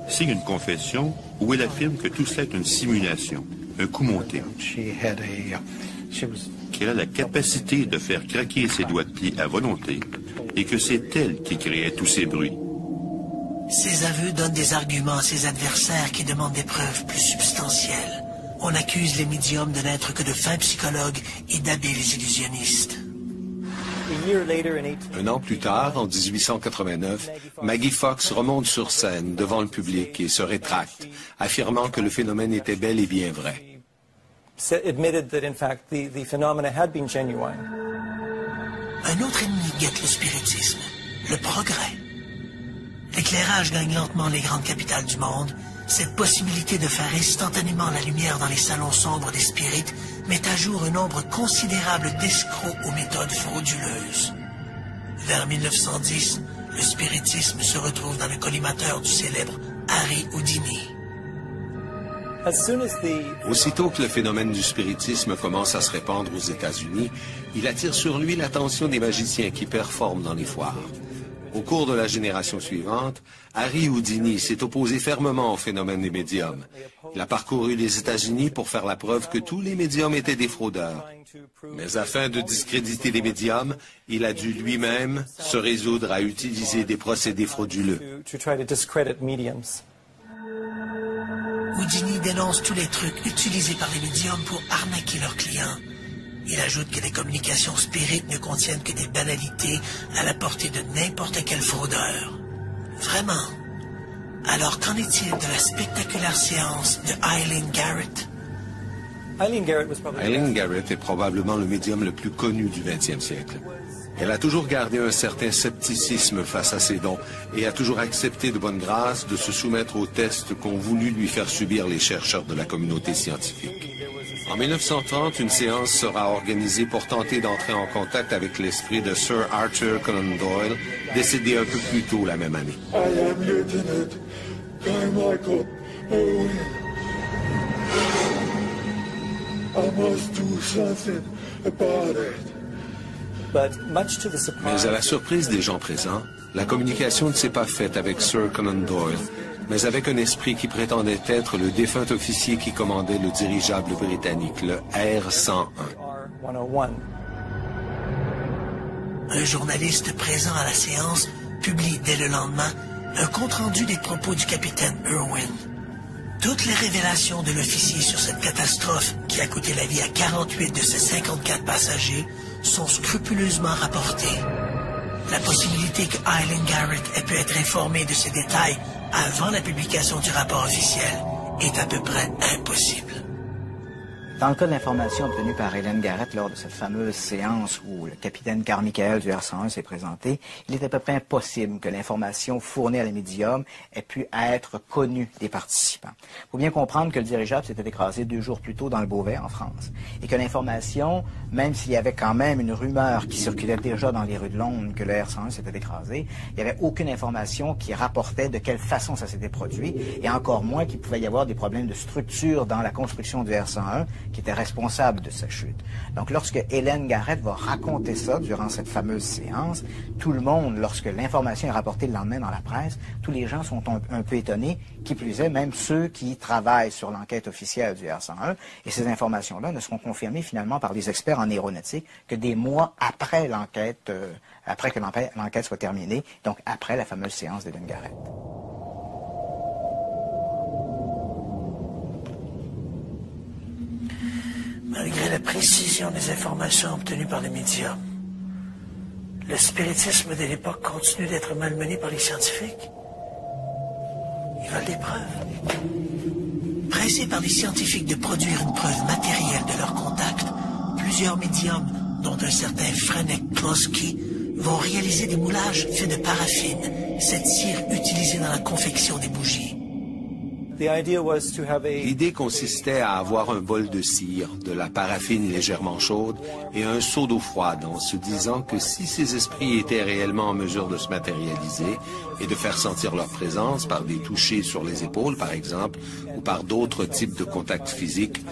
signe une confession où elle affirme que tout cela est une simulation, un coup monté, qu'elle a la capacité de faire craquer ses doigts de pied à volonté et que c'est elle qui créait tous ces bruits. Ces aveux donnent des arguments à ses adversaires qui demandent des preuves plus substantielles. On accuse les médiums de n'être que de fins psychologues et d'habiles illusionnistes. Un an plus tard, en 1889, Maggie Fox remonte sur scène devant le public et se rétracte, affirmant que le phénomène était bel et bien vrai. Un autre ennemi guette le spiritisme, le progrès. L'éclairage gagne lentement les grandes capitales du monde. Cette possibilité de faire instantanément la lumière dans les salons sombres des spirites met à jour un nombre considérable d'escrocs aux méthodes frauduleuses. Vers 1910, le spiritisme se retrouve dans le collimateur du célèbre Harry Houdini. Aussitôt que le phénomène du spiritisme commence à se répandre aux États-Unis, il attire sur lui l'attention des magiciens qui performent dans les foires. Au cours de la génération suivante, Harry Houdini s'est opposé fermement au phénomène des médiums. Il a parcouru les États-Unis pour faire la preuve que tous les médiums étaient des fraudeurs. Mais afin de discréditer les médiums, il a dû lui-même se résoudre à utiliser des procédés frauduleux. Houdini dénonce tous les trucs utilisés par les médiums pour arnaquer leurs clients. Il ajoute que les communications spirites ne contiennent que des banalités à la portée de n'importe quel fraudeur. Vraiment. Alors qu'en est-il de la spectaculaire séance de Eileen Garrett? Eileen Garrett est probablement le médium le plus connu du 20e siècle. Elle a toujours gardé un certain scepticisme face à ses dons et a toujours accepté de bonne grâce de se soumettre aux tests qu'ont voulu lui faire subir les chercheurs de la communauté scientifique. En 1930, une séance sera organisée pour tenter d'entrer en contact avec l'esprit de Sir Arthur Conan Doyle, décédé un peu plus tôt la même année. I am Lieutenant Carmichael Owen. I must do something about it. Mais à la surprise des gens présents, la communication ne s'est pas faite avec Sir Conan Doyle, mais avec un esprit qui prétendait être le défunt officier qui commandait le dirigeable britannique, le R-101. Un journaliste présent à la séance publie dès le lendemain un compte-rendu des propos du capitaine Irwin. Toutes les révélations de l'officier sur cette catastrophe qui a coûté la vie à 48 de ses 54 passagers sont scrupuleusement rapportées. La possibilité que Eileen Garrett ait pu être informée de ces détails avant la publication du rapport officiel est à peu près impossible. Dans le cas de l'information obtenue par Eileen Garrett lors de cette fameuse séance où le capitaine Carmichael du R-101 s'est présenté, il est à peu près impossible que l'information fournie à la médium ait pu être connue des participants. Il faut bien comprendre que le dirigeable s'était écrasé 2 jours plus tôt dans le Beauvais, en France, et que l'information, même s'il y avait quand même une rumeur qui circulait déjà dans les rues de Londres que le R-101 s'était écrasé, il n'y avait aucune information qui rapportait de quelle façon ça s'était produit, et encore moins qu'il pouvait y avoir des problèmes de structure dans la construction du R-101, qui était responsable de sa chute. Donc, lorsque Eileen Garrett va raconter ça durant cette fameuse séance, tout le monde, lorsque l'information est rapportée le lendemain dans la presse, tous les gens sont un peu étonnés, qui plus est, même ceux qui travaillent sur l'enquête officielle du R-101, et ces informations-là ne seront confirmées finalement par les experts en aéronautique que des mois après l'enquête, après que l'enquête soit terminée, donc après la fameuse séance d'Eileen Garrett. Malgré la précision des informations obtenues par les médiums, le spiritisme de l'époque continue d'être malmené par les scientifiques. Ils veulent des preuves. Pressés par les scientifiques de produire une preuve matérielle de leur contact, plusieurs médiums, dont un certain Franek Kloski, vont réaliser des moulages faits de paraffine, cette cire utilisée dans la confection des bougies. L'idée consistait à avoir un bol de cire, de la paraffine légèrement chaude et un seau d'eau froide, en se disant que si ces esprits étaient réellement en mesure de se matérialiser et de faire sentir leur présence par des touchés sur les épaules, par exemple, ou par d'autres types de contacts physiques,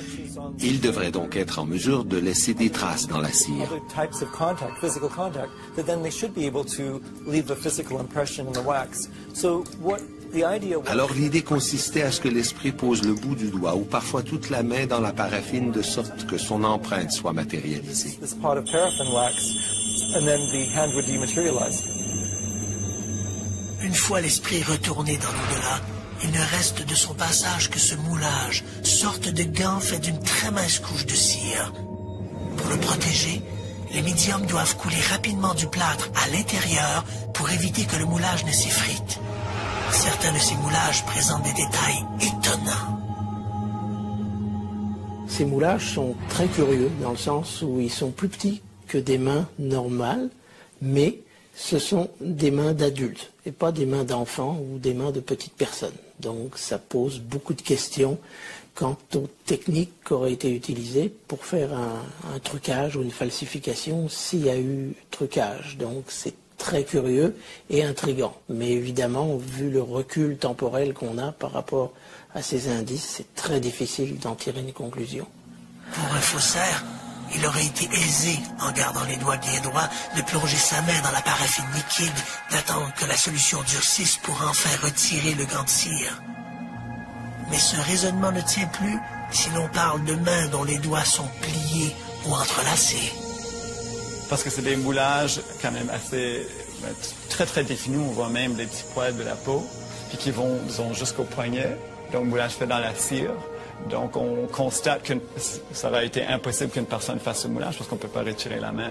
ils devraient donc être en mesure de laisser des traces dans la cire. Alors l'idée consistait à ce que l'esprit pose le bout du doigt ou parfois toute la main dans la paraffine de sorte que son empreinte soit matérialisée. Une fois l'esprit retourné dans l'au-delà, il ne reste de son passage que ce moulage, sorte de gant fait d'une très mince couche de cire. Pour le protéger, les médiums doivent couler rapidement du plâtre à l'intérieur pour éviter que le moulage ne s'effrite. Certains de ces moulages présentent des détails étonnants. Ces moulages sont très curieux dans le sens où ils sont plus petits que des mains normales, mais ce sont des mains d'adultes et pas des mains d'enfants ou des mains de petites personnes. Donc ça pose beaucoup de questions quant aux techniques qui auraient été utilisées pour faire un trucage ou une falsification s'il y a eu trucage. Donc c'est très curieux et intriguant. Mais évidemment, vu le recul temporel qu'on a par rapport à ces indices, c'est très difficile d'en tirer une conclusion. Pour un faussaire, il aurait été aisé, en gardant les doigts bien droits, de plonger sa main dans la paraffine liquide, d'attendre que la solution durcisse pour enfin retirer le gant de cire. Mais ce raisonnement ne tient plus si l'on parle de mains dont les doigts sont pliés ou entrelacés. Parce que c'est des moulages quand même assez très très définis. On voit même des petits poils de la peau, puis qui vont, disons, jusqu'au poignet. Donc, moulage fait dans la cire. Donc, on constate que ça aurait été impossible qu'une personne fasse ce moulage parce qu'on ne peut pas retirer la main.